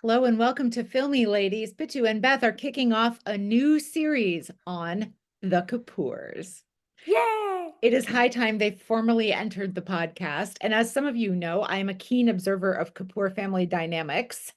Hello and welcome to Filmi, ladies. Pitu and Beth are kicking off a new series on the Kapoors. Yay! It is high time they formally entered the podcast. And as some of you know, I am a keen observer of Kapoor family dynamics.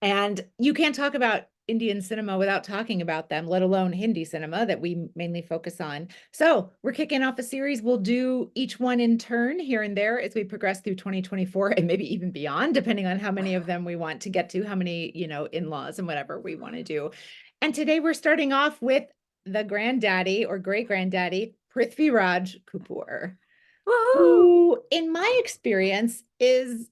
And you can't talk about Indian cinema without talking about them, let alone Hindi cinema that we mainly focus on. So we're kicking off a series. We'll do each one in turn here and there as we progress through 2024 and maybe even beyond, depending on how many of them we want to get to, how many, in-laws and whatever we want to do. And today we're starting off with the granddaddy or great-granddaddy, Prithviraj Kapoor, Woohoo! who, in my experience, is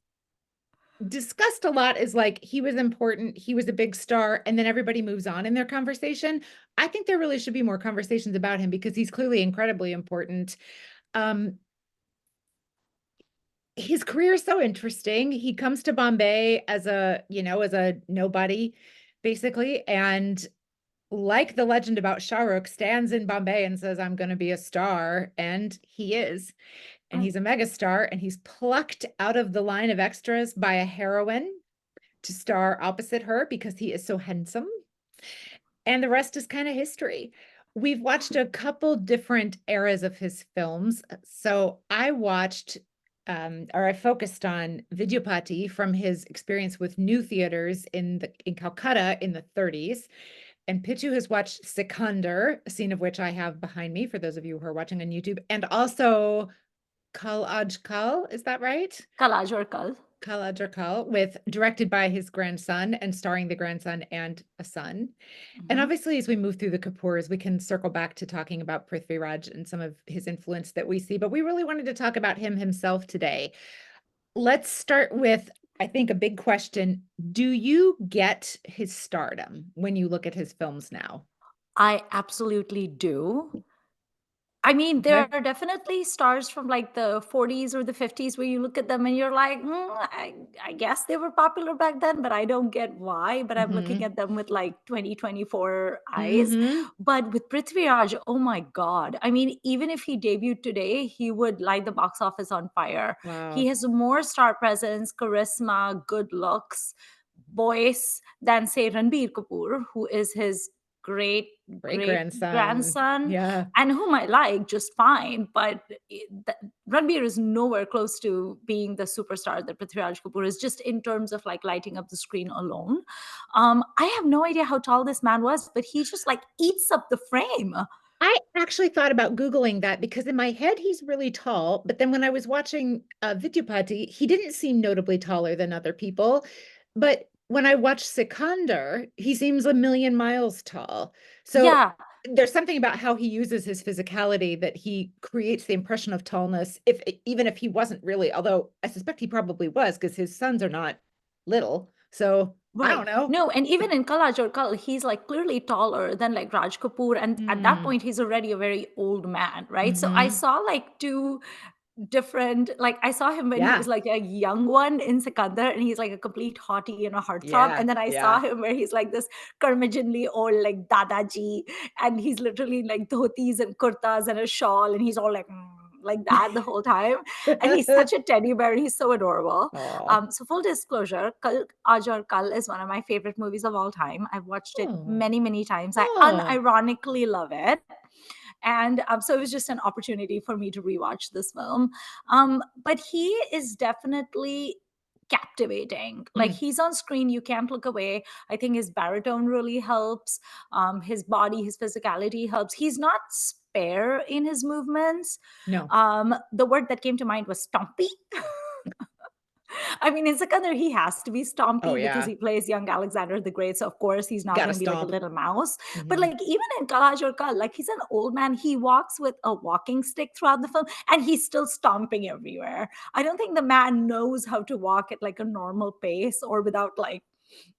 discussed a lot as like he was important, he was a big star, and then everybody moves on in their conversation. I think there really should be more conversations about him because he's clearly incredibly important. Um, his career is so interesting. He comes to Bombay as a nobody, basically, and like the legend about Shah Rukh, stands in Bombay and says, "I'm going to be a star," and he is. And he's a megastar, and he's plucked out of the line of extras by a heroine to star opposite her because he is so handsome. And the rest is kind of history. We've watched a couple different eras of his films. So I watched, or I focused on Vidyapati from his experience with new theaters in Calcutta in the 30s. And Pichu has watched Sikandar, a scene of which I have behind me for those of you who are watching on YouTube, and also Kal Aaj Kal, is that right? Kal Aaj or Kal. Kal Aaj, with directed by his grandson and starring the grandson and a son. And obviously, as we move through the Kapoors, we can circle back to talking about Prithviraj and some of his influence that we see. But we really wanted to talk about him himself today. Let's start with, I think, a big question. Do you get his stardom when you look at his films now? I absolutely do. I mean, there Okay. are definitely stars from like the 40s or the 50s where you look at them and you're like, I guess they were popular back then, but I don't get why. But I'm looking Mm-hmm. at them with like 2024 eyes. Mm-hmm. But with Prithviraj, oh my God. I mean, even if he debuted today, he would light the box office on fire. He Wow. has more star presence, charisma, good looks, voice than, say, Ranbir Kapoor, who is his great Great great grandson. grandson Yeah. and whom I like just fine. But Ranbir is nowhere close to being the superstar that Prithviraj Kapoor is, just in terms of like lighting up the screen alone. I have no idea how tall this man was, but he just like eats up the frame. I actually thought about Googling that because in my head he's really tall, but then when I was watching Vidyapati, he didn't seem notably taller than other people. But when I watched Sikandar, he seems a million miles tall. So Yeah. there's something about how he uses his physicality that he creates the impression of tallness, if even if he wasn't really, although I suspect he probably was because his sons are not little. So I Right. don't know. No, and even in Kal Aaj or Kal, he's like clearly taller than like Raj Kapoor. And at that Mm, point, he's already a very old man, right? So I hmm. saw like two different, like I saw him when he was Yeah. like a young one in Sikandar, and he's like a complete hottie and a heartthrob. Yeah. And then I saw Yeah. him where he's like this curmudgeonly old like Dadaji, and he's literally in like dhotis and kurtas and a shawl, and he's all like that the whole time. And he's such a teddy bear. He's so adorable. Oh. So full disclosure, Kal Aaj or Kal is one of my favorite movies of all time. I've watched it Oh. many, many times. I Oh. unironically love it. And so it was just an opportunity for me to rewatch this film. But he is definitely captivating. Like Mm. he's on screen, you can't look away. I think his baritone really helps. His body, his physicality helps. He's not spare in his movements. No. The word that came to mind was stompy. I mean, in Sikandar, he has to be Oh stompy because yeah. he plays young Alexander the Great. So, of course, he's not Gotta going to be like a stomp. little mouse. But, Hmm. like, even in Kal Aaj or Kal, like, he's an old man. He walks with a walking stick throughout the film and he's still stomping everywhere. I don't think the man knows how to walk at like a normal pace or without like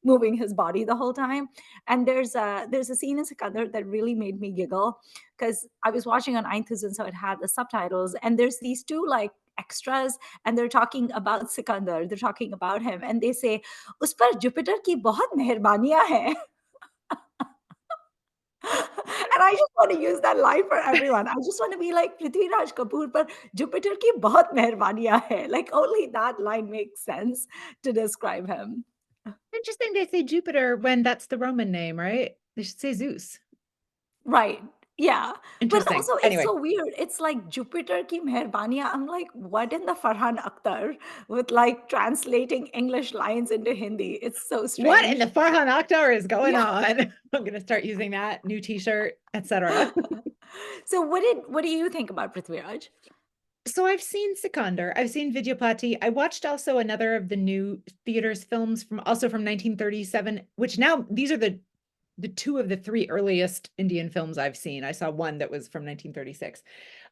moving his body the whole time. And there's a scene in Sikandar that really made me giggle because I was watching on iTunes, so it had the subtitles, and there's these two like extras, and they're talking about Sikandar, they're talking about him, and they say उस पर Jupiter की बहुत मेहरबानियां हैं. And I just want to use that line for everyone. I just want to be like Prithviraj Kapoor, but Jupiter ki bahut meherbaaniyan hai. Like only that line makes sense to describe him. Interesting they say Jupiter when that's the Roman name, right? They should say Zeus. Right. Yeah. But Interesting. also it's Anyway, so weird. It's like Jupiter ki meherbaniya. I'm like, what in the Farhan Akhtar with like translating English lines into Hindi? It's so what in strange. the Farhan Akhtar is going Yeah. on? I'm gonna start using that new T-shirt, etc. So what do you think about Prithviraj? So I've seen Sikandar, I've seen Vidyapati. I watched also another of the new theaters films from also from 1937, which now these are the two of the three earliest Indian films I've seen. I saw one that was from 1936.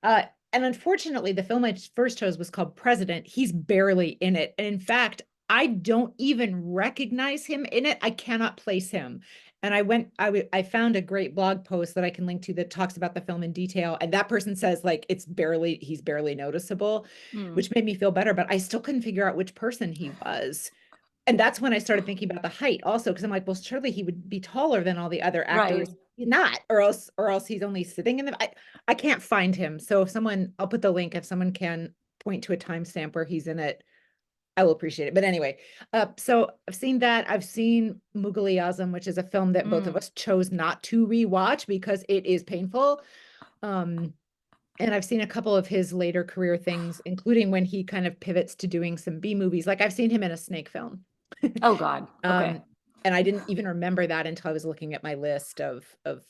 And unfortunately, the film I first chose was called President. He's barely in it. And in fact, I don't even recognize him in it. I cannot place him. And I found a great blog post that I can link to that talks about the film in detail. And that person says like he's barely noticeable, Hmm. which made me feel better, but I still couldn't figure out which person he was. And that's when I started thinking about the height also, because I'm like, well, surely he would be taller than all the other Right. actors. He's not, or else he's only sitting in the I can't find him. So if someone, I'll put the link, if someone can point to a timestamp where he's in it, I will appreciate it. But anyway, so I've seen that. I've seen Mughal-e-Azam, which is a film that both of Mm. us chose not to rewatch because it is painful. Um, and I've seen a couple of his later career things, including when he kind of pivots to doing some B movies. Like I've seen him in a snake film. Oh God. Okay. Um, and I didn't even remember that until I was looking at my list of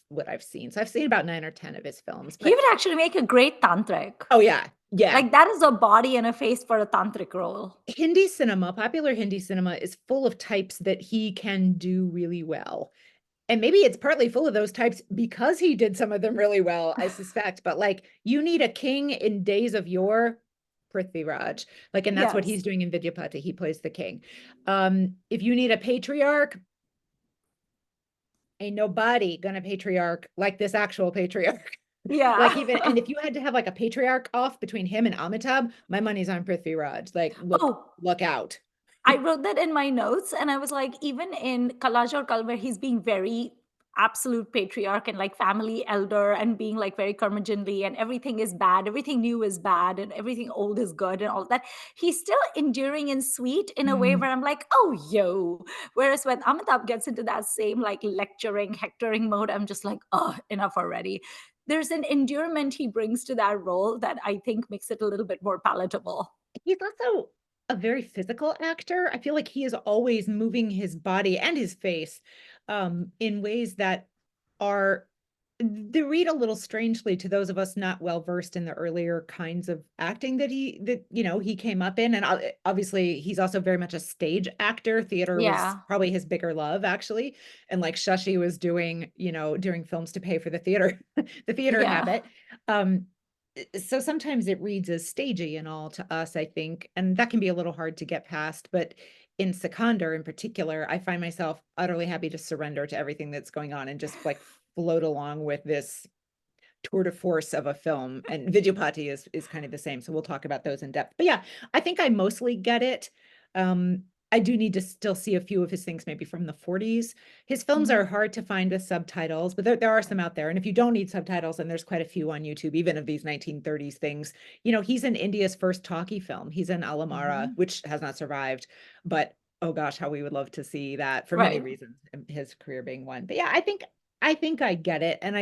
what I've seen. So I've seen about 9 or 10 of his films. He But would actually make a great tantric. oh yeah, yeah. Like that is a body and a face for a tantric role. Hindi cinema, popular Hindi cinema is full of types that he can do really well. And maybe it's partly full of those types because he did some of them really well, I suspect. But like, you need a king in days of yore, Prithviraj. Like, and that's what Yes. he's doing in Vidyapati. He plays the king. If you need a patriarch, ain't nobody gonna patriarch like this actual patriarch. Like Yeah. even, and if you had to have like a patriarch off between him and Amitabh, my money's on Prithviraj. Like, Oh, look out. I wrote that in my notes, and I was like, even in Kal Aaj or Kal, where he's being very absolute patriarch and like family elder and being like very curmudgeonly and everything is bad, everything new is bad, and everything old is good, and all that, he's still endearing and sweet in a way Mm. where I'm like, oh, yo. Whereas when Amitabh gets into that same like lecturing, hectoring mode, I'm just like, oh, enough already. There's an endearment he brings to that role that I think makes it a little bit more palatable. He's also a very physical actor. I feel like he is always moving his body and his face in ways that are they read a little strangely to those of us not well versed in the earlier kinds of acting that he came up in. And obviously he's also very much a stage actor. Theater was Yeah. probably his bigger love, actually. And like Shashi was doing films to pay for the theater, the theater Yeah. habit. Um, so sometimes it reads as stagey and all to us, I think, and that can be a little hard to get past. But in Sikandar in particular, I find myself utterly happy to surrender to everything that's going on and just like float along with this tour de force of a film. And Vidyapati is kind of the same. So we'll talk about those in depth. But yeah, I think I mostly get it. I do need to still see a few of his things, maybe from the 40s. His films Mhm. are hard to find with subtitles, but there are some out there. And if you don't need subtitles, and there's quite a few on YouTube, even of these 1930s things, he's in India's first talkie film. He's in Alamara, Mhm. which has not survived, but oh gosh, how we would love to see that for many Right. reasons, his career being one. But yeah, I think I get it. And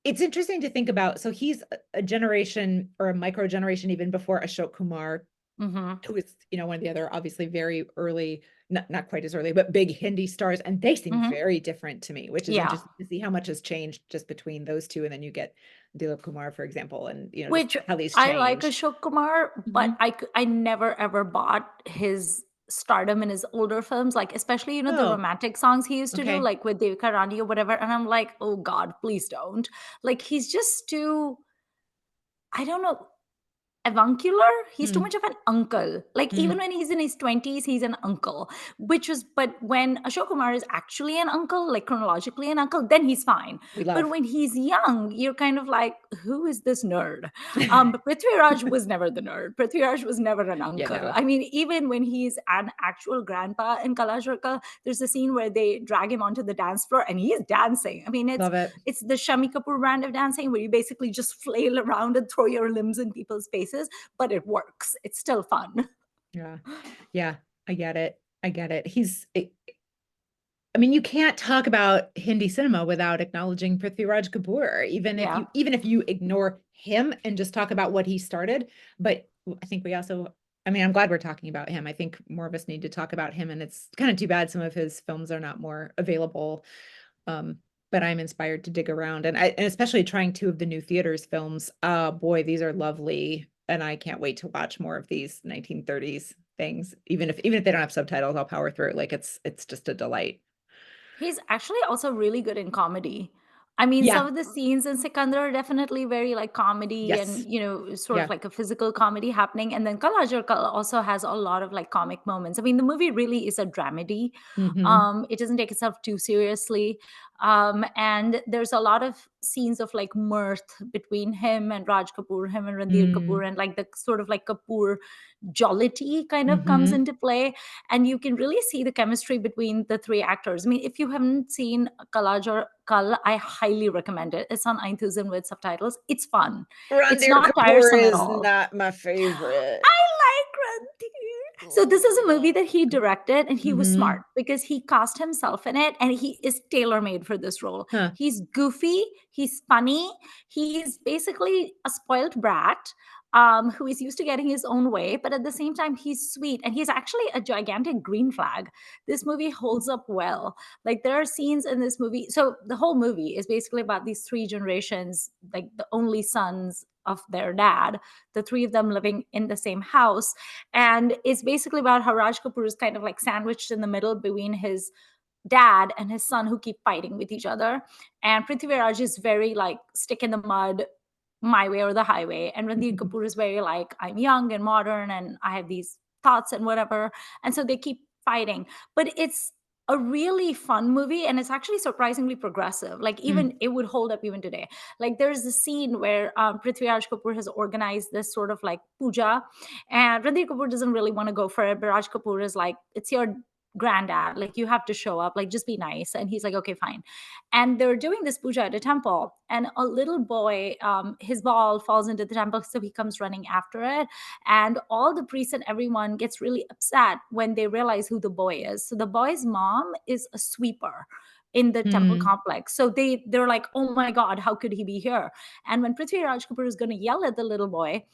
it's interesting to think about. So he's a generation or a micro generation even before Ashok Kumar, Mhm. who is, one of the other obviously very early, not quite as early, but big Hindi stars. And they seem Mhm. very different to me, which is Yeah. interesting to see how much has changed just between those two. And then you get Dilip Kumar, for example, and just Which how these I like change. Ashok Kumar, but Mhm. I never ever bought his stardom in his older films, like especially the Oh, romantic songs he used to do, okay. like with Devika Rani or whatever. And I'm like, oh God, please don't. Like he's just too. I don't know. Avuncular? He's too Hmm. much of an uncle. Like even Hmm. when he's in his 20s, he's an uncle. But when Ashok Kumar is actually an uncle, like chronologically an uncle, then he's fine. We But love. when he's young, you're kind of like, who is this nerd? But Prithviraj was never the nerd. Prithviraj was never an Yeah, uncle. no. I mean, even when he's an actual grandpa in Kalashwarka, there's a scene where they drag him onto the dance floor and he is dancing. I mean, it's Love it. it's the Shami Kapoor brand of dancing where you basically just flail around and throw your limbs in people's faces, but it works. It's still fun. Yeah. Yeah, I get it. I get it. I mean, you can't talk about Hindi cinema without acknowledging Prithviraj Kapoor, Yeah. even if you ignore him and just talk about what he started. But I think we also, I mean, I'm glad we're talking about him. I think more of us need to talk about him, and it's kind of too bad some of his films are not more available. Um, but I'm inspired to dig around, and especially trying two of the new theaters films. Boy, these are lovely, and I can't wait to watch more of these 1930s things. Even if they don't have subtitles, I'll power through. Like it's just a delight. He's actually also really good in comedy. I mean, some Yeah. of the scenes in Sikandar are definitely very like comedy and, Yes. sort of Yeah. like a physical comedy happening. And then Kal Aaj also has a lot of like comic moments. I mean, the movie really is a dramedy. Hmm. It doesn't take itself too seriously. And there's a lot of scenes of like mirth between him and Raj Kapoor, him and Ranbir Mm. Kapoor, and like the sort of like Kapoor jollity kind of comes Hmm. into play, and you can really see the chemistry between the three actors. I mean, if you haven't seen Kalaj or Kal, I highly recommend it. It's on iTunes with subtitles. It's fun. It's Ranbir not Kapoor tiresome at is all. not my favorite. I like Ranbir. So this is a movie that he directed, and he was Hmm. smart because he cast himself in it, and he is tailor made for this role. Huh. He's goofy, he's funny, he's basically a spoiled brat. Who is used to getting his own way, but at the same time, he's sweet and he's actually a gigantic green flag. This movie holds up well. Like, there are scenes in this movie. So, the whole movie is basically about these three generations, like the only sons of their dad, the three of them living in the same house. And it's basically about how Raj Kapoor is kind of like sandwiched in the middle between his dad and his son who keep fighting with each other. And Prithviraj is very like stick in the mud, my way or the highway. And Ranbir Kapoor is very like, I'm young and modern and I have these thoughts and whatever. And so they keep fighting. But it's a really fun movie, and it's actually surprisingly progressive. Like, Mm. even it would hold up even today. Like, there's a scene where Prithviraj Kapoor has organized this sort of like puja, and Ranbir Kapoor doesn't really want to go for it, but Raj Kapoor is like, it's your granddad, like you have to show up, like just be nice. And he's like, okay, fine. And they're doing this puja at a temple, and a little boy, his ball falls into the temple, so he comes running after it. And all the priests and everyone gets really upset when they realize who the boy is. So the boy's mom is a sweeper in the temple Mm. complex. So they're like, oh my god, how could he be here? And when Prithviraj Kapoor is going to yell at the little boy,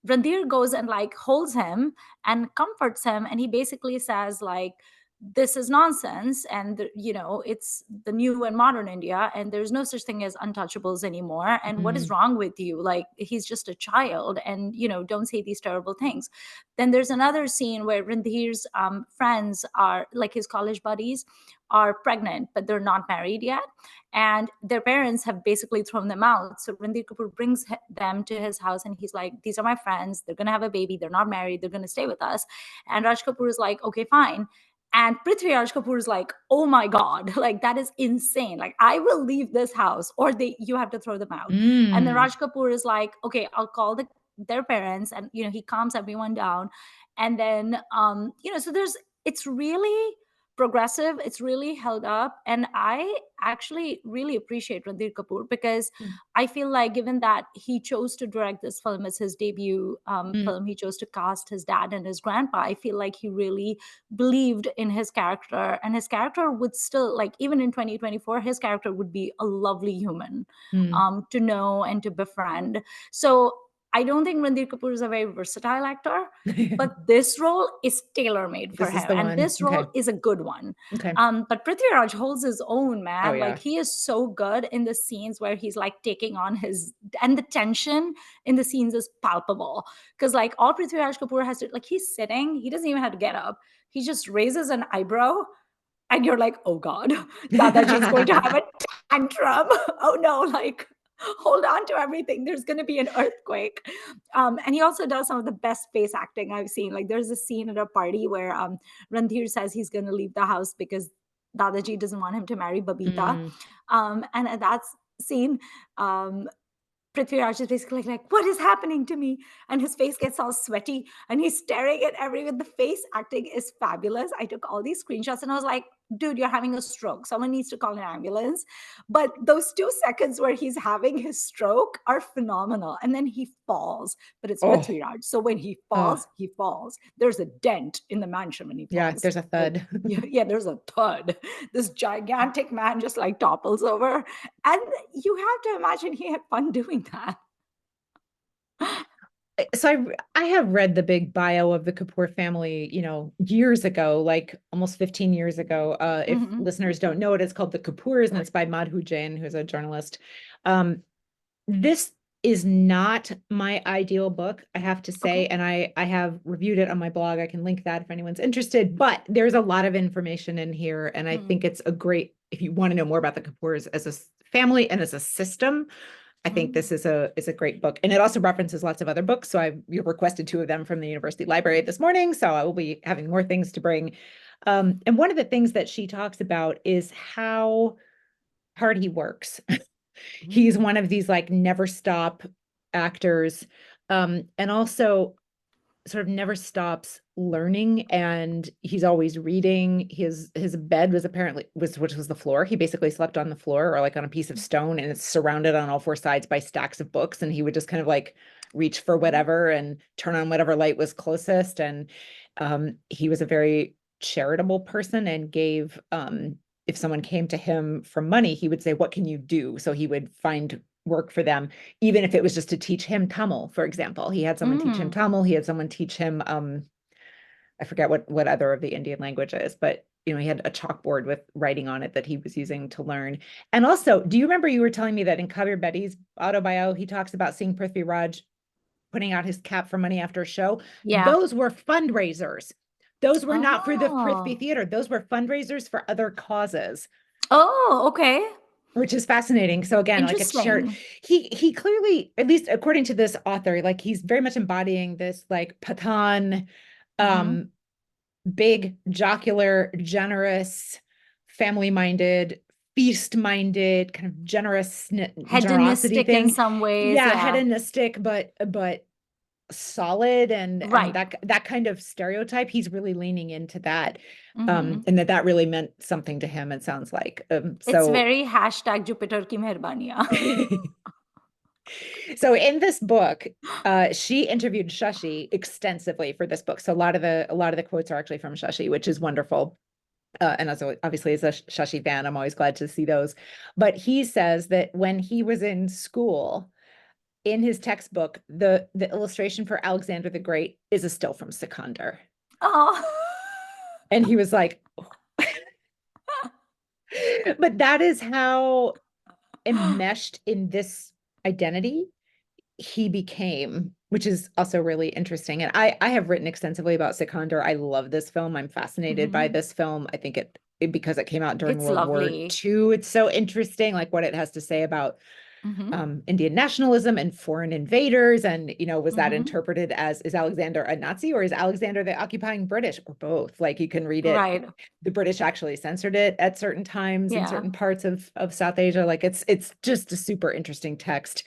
Randir goes and like holds him and comforts him, and he basically says like, this is nonsense, and it's the new and modern India, and there's no such thing as untouchables anymore, and what is Mm. wrong with you? Like, he's just a child, and don't say these terrible things. Then there's another scene where Randhir's friends, are like his college buddies, are pregnant, but they're not married yet, and their parents have basically thrown them out. So Ranbir Kapoor brings them to his house, and he's like, these are my friends, they're going to have a baby, they're not married, they're going to stay with us. And Raj Kapoor is like, okay, fine. And Prithviraj Kapoor is like, oh my God, like that is insane. Like, I will leave this house, or you have to throw them out. And then Mm. Raj Kapoor is like, okay, I'll call their parents. And, he calms everyone down. And then, so it's really progressive. It's really held up. And I actually really appreciate Ranbir Kapoor, because Mm. I feel like, given that he chose to direct this film as his debut Mm. film, he chose to cast his dad and his grandpa. I feel like he really believed in his character, and his character would still, like, even in 2024, his character would be a lovely human Mm. to know and to befriend. So I don't think Ranbir Kapoor is a very versatile actor, but this role is tailor made for This is him, the and one. this role Okay. is a good one. Okay. But Prithviraj holds his own, Oh man. Like, yeah. he is so good in the scenes where he's like taking on his, and the tension in the scenes is palpable. Because like, all Prithviraj Kapoor has to, like, he's sitting, he doesn't even have to get up. He just raises an eyebrow, and you're like, oh God, Dadaji is going to have a tantrum. Oh no, like, hold on to everything. There's going to be an earthquake. And he also does some of the best face acting I've seen. Like, there's a scene at a party where Randhir says he's going to leave the house because Dadaji doesn't want him to marry Babita. Mm. And at that scene, Prithviraj is basically like, what is happening to me? And his face gets all sweaty, and he's staring at everyone. The face acting is fabulous. I took all these screenshots, and I was like, dude, you're having a stroke. Someone needs to call an ambulance. But those 2 seconds where he's having his stroke are phenomenal. And then he falls, but it's Oh, Prithviraj. So when he oh, falls, he falls. There's a dent in the mansion when he yeah, falls. there's a Like, thud. yeah, yeah, there's a thud. This gigantic man just like topples over. And you have to imagine he had fun doing that. So I have read the big bio of the Kapoor family, years ago, like almost 15 years ago. If Mhm. listeners don't know it, it's called The Kapoors, and it's by Madhu Jain, who's a journalist. Um, this is not my ideal book, I have to Okay. say, and I have reviewed it on my blog. I can link that if anyone's interested, but there's a lot of information in here, and I think Mm, it's a great, if you want to know more about the Kapoors as a family and as a system, I think mm, this is a great book. And it also references lots of other books. So you requested 2 of them from the university library this morning. So I will be having more things to bring. And one of the things that she talks about is how hard he works. He's mm, one of these like never stop actors. And also sort of never stops learning, and he's always reading. His bed was apparently which was the floor. He basically slept on the floor or like on a piece of stone, and it's surrounded on all 4 sides by stacks of books, and he would just kind of like reach for mm, whatever and turn on whatever light was closest. And he was a very charitable person and gave if someone came to him for money, he would say, what can you do? So he would find work for them, even if it was just to teach him Tamil, for example. He had someone teach him mm. Tamil. He had someone teach him, I forget what other of the Indian languages, but he had a chalkboard with writing on it that he was using to learn. And also, do you remember you were telling me that in Kabir Bedi's autobio, he talks about seeing Prithviraj putting out his cap for money after a show? Yeah. Those were fundraisers. Those were not for the Prithvi Oh, Theater. Those were fundraisers for other causes, oh, okay. which is fascinating. So again, like it's shared. Interesting. He clearly, at least according to this author, like he's very much embodying this like Pathan, Hmm. um, big, jocular, generous, family-minded, feast-minded, kind of generosity Hedonistic in thing. some ways. Yeah, Yeah. hedonistic, but solid, and Right. that kind of stereotype. He's really leaning into that, Hmm. and that really meant something to him. It sounds like It's so. very hashtag Jupiter ki meherbaniya. So in this book, she interviewed Shashi extensively for this book. So a lot of the quotes are actually from Shashi, which is wonderful. And also, obviously, as a Shashi fan, I'm always glad to see those. But he says that when he was in school, in his textbook, the illustration for Alexander the Great is a still from Sikandar, Oh. and he was like, but that is how enmeshed in this identity he became, which is also really interesting. And I have written extensively about Sikandar. I love this film. I'm fascinated by Mhm. this film. I think because it came out during It's World War lovely. II. It's so interesting, like what it has to say about Mhm. Indian nationalism and foreign invaders. And, was that Mhm. interpreted as, is Alexander a Nazi, or is Alexander the occupying British, or both? Like you can read it. Right. The British actually censored it at certain times in Yeah. certain parts of South Asia. Like it's just a super interesting text.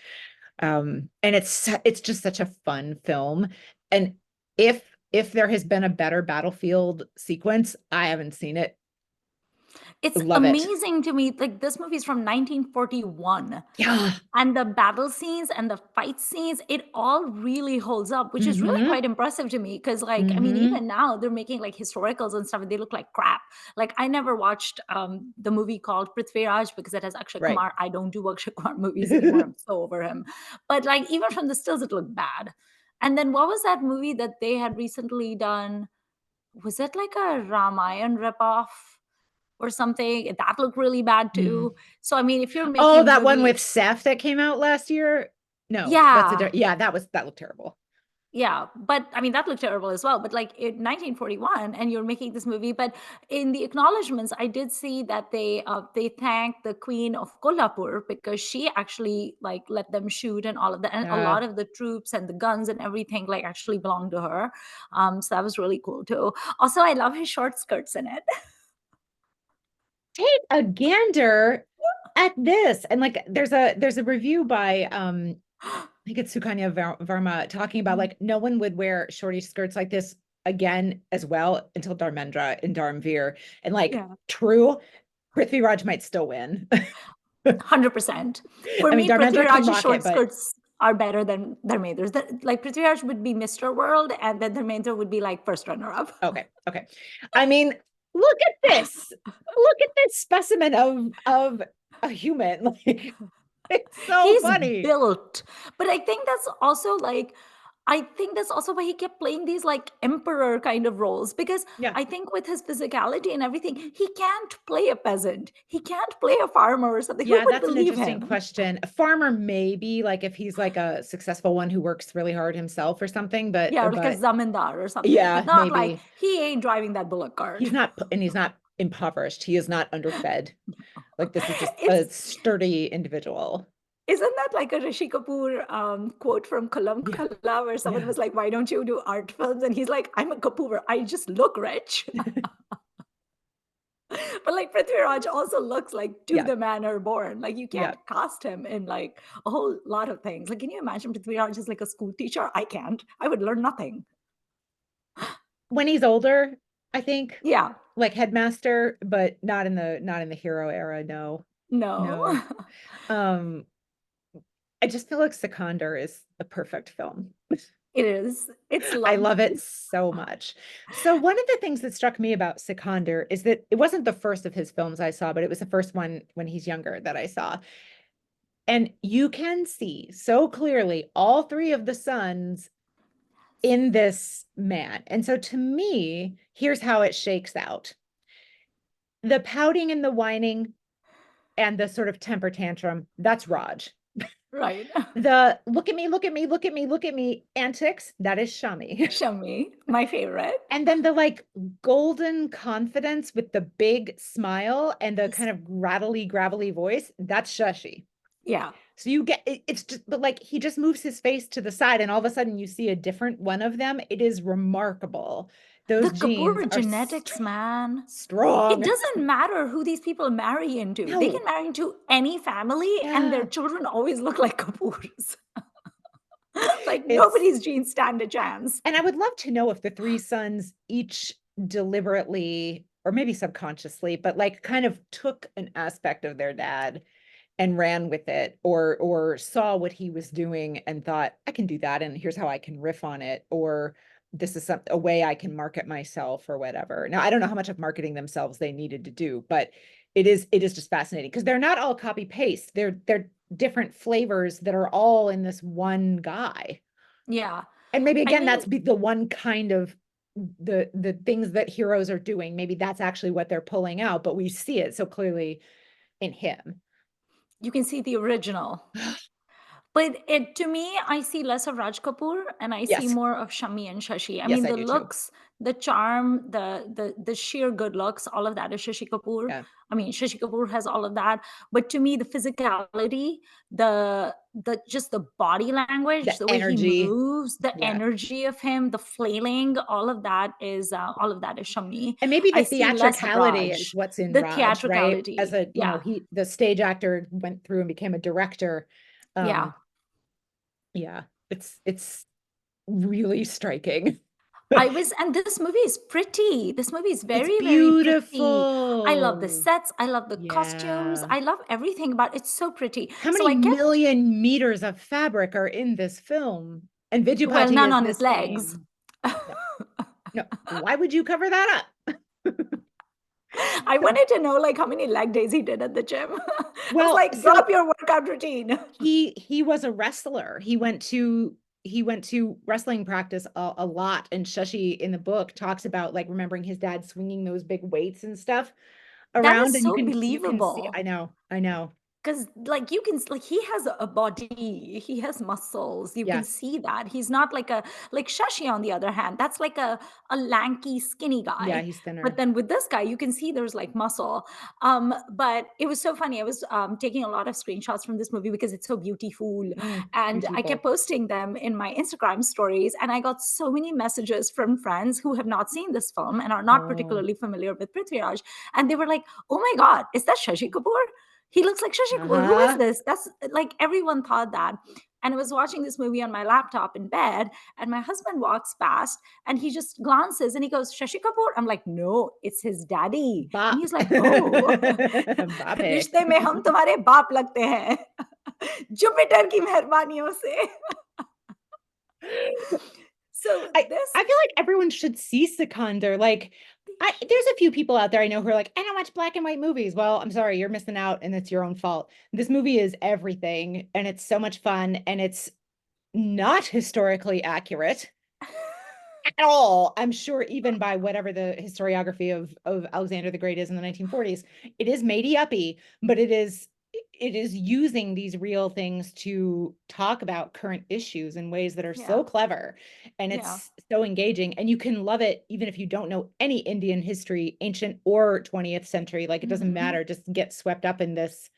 And it's just such a fun film. And if there has been a better battlefield sequence, I haven't seen it. It's Love it. amazing to me. Like this movie is from 1941. Yeah. And the battle scenes and the fight scenes, it all really holds up, which is really Mm-hmm. quite impressive to me. Because, like, I mean, Mm-hmm. even now they're making like historicals and stuff, and they look like crap. Like, I never watched the movie called Prithviraj because it has Akshay Right. Kumar. I don't do Akshay Kumar movies anymore. I'm so over him. But like, even from the stills, it looked bad. And then what was that movie that they had recently done? Was it like a Ramayan ripoff or something? That looked really bad too. Mm. So I mean, if you're Oh, making that one with movies, Seth that came out last year. No, yeah, yeah, that looked terrible. yeah, but I mean, that looked terrible as well. But like in 1941, and you're making this movie. But in the acknowledgments, I did see that they thanked the Queen of Kolhapur because she actually like let them shoot and all of that, and a Yeah. lot of the troops and the guns and everything like actually belonged to her. So that was really cool too. Also, I love his short skirts in it. Take a gander at this. And like there's a review by I think it's Sukanya Varma talking about Mhm. like no one would wear shorty skirts like this again as well until Dharmendra and Dharamveer. And like, Yeah. true, Prithviraj might still win. 100%. For I mean, me, Dharmendra can Prithviraj's rock it, short but skirts are better than Dharmendra's. Like Prithviraj would be Mr. World, and then Dharmendra would be like first runner-up. okay, okay. I mean, look at this. Look at this specimen of a human. Like, it's so He's funny. built. But I think that's also why he kept playing these like emperor kind of roles, because Yeah. I think with his physicality and everything, he can't play a peasant. He can't play a farmer or something. Who Yeah, would that's an believe interesting him? question. A farmer, maybe, like if he's like a successful one who works really hard himself or something, Yeah, or like a but zamindar or something, but yeah, not like maybe. he ain't driving that bullock cart. He's not, and he's not impoverished. He is not underfed. Like this is just a It's sturdy individual. Isn't that like a Rishi Kapoor quote from Kalam Yeah. Kala, where someone Yeah. was like, "Why don't you do art films?" And he's like, "I'm a Kapoor. I just look rich." But like Prithviraj also looks like to Yeah. the manner born. Like you Yeah. can't cast him in like a whole lot of things. Like, can you imagine Prithviraj as like a school teacher? I can't. I would learn nothing. When he's older, I think, Yeah. like headmaster, but not in the hero era. No. No. No. Um, I just feel like Sikandar is a perfect film. It is. It's I lovely. love it so much. So one of the things that struck me about Sikandar is that it wasn't the first of his films I saw, but it was the first one when he's younger that I saw. And you can see so clearly all three of the sons in this man. And so to me, here's how it shakes out. The pouting and the whining and the sort of temper tantrum, that's Raj. Right. The look at me, look at me, look at me, look at me antics, that is Shami. Shami, my favorite. And then the like golden confidence with the big smile and the kind of rattly, gravelly voice, that's Shashi. Yeah. So you get it's just, but like he just moves his face to the side and all of a sudden you see a different one of them. It is remarkable. The Those genes Kapoor are genetics, man. It strong. doesn't matter who these people marry into. They can No, marry into any family and their yeah, children always look like Kapoors. Like it's, nobody's genes stand a chance. and I would love to know if the three sons each deliberately or maybe subconsciously, but like kind of took an aspect of their dad and ran with it, or saw what he was doing and thought, I can do that and here's how I can riff on it, or this is a way I can market myself or whatever. Now I don't know how much of marketing themselves they needed to do, but it is just fascinating because they're not all copy paste. They're different flavors that are all in this one guy. Yeah. And maybe I again mean, that's the one kind of the things that heroes are doing. Maybe that's actually what they're pulling out, but we see it so clearly in him. you can see the original. But it to me, I see less of Raj Kapoor and I see Yes. more of Shami and Shashi. I Yes, mean, I the do too. looks, the charm, the sheer good looks, all of that is Shashi Kapoor. Yeah. I mean, Shashi Kapoor has all of that. But to me, the physicality, the just the body language, The the way he energy. moves, the Yeah. energy of him, the flailing, all of that is Shami. And maybe the I see less of theatricality is Raj. what's in The Raj, right? As theatricality. a, Yeah. the stage actor went through and became a director. Yeah. Um, yeah, it's really striking. And this movie is pretty. This movie is It's very, very pretty. I love the beautiful. sets. I love the costumes. Yeah. I love everything about it. It's so pretty. How So many I get, million meters of fabric are in this film? And well, Vidyapati none is on the his legs. same. No, no. Why would you cover that up? I wanted to know like how many leg days he did at the gym. I was Well, like, drop so your workout routine. he was a wrestler. He went to wrestling practice a lot. And Shashi in the book talks about like remembering his dad swinging those big weights and stuff That around. is And so you can see. believable. I know. Because like you can like he has a body, he has muscles, you can Yeah, see that he's not like a like Shashi on the other hand, that's like a lanky skinny yeah, guy. he's But thinner. then with this guy you can see there's like muscle. But it was so funny. I was taking a lot of screenshots from this movie because it's so beautiful, and I kept Beautiful. posting them in my Instagram stories, and I got so many messages from friends who have not seen this film and are not Oh, particularly familiar with Prithviraj, and they were like, oh my god, is that Shashi Kapoor? He looks like Shashi Kapoor. Who is uh-huh. this? That's like everyone thought that. And I was watching this movie on my laptop in bed, and my husband walks past and he just glances and he goes, Shashi Kapoor? I'm like, no, it's his daddy. And Bop. he's like, oh, Bape. रिश्ते में हम तुम्हारे बाप लगते हैं Jupiter की मेहरबानियों से. So I feel like everyone should see Sikandar. Like, there's a few people out there I know who are like, I don't watch black and white movies. Well, I'm sorry, you're missing out, and it's your own fault. This movie is everything, and it's so much fun, and it's not historically accurate at all. I'm sure even by whatever the historiography of Alexander the Great is in the 1940s, it is matey uppy, but it is using these real things to talk about current issues in ways that are yeah, so clever, and yeah. it's so engaging, and you can love it even if you don't know any Indian history, ancient or 20th century. Like, it doesn't Mhm. matter, just get swept up in this,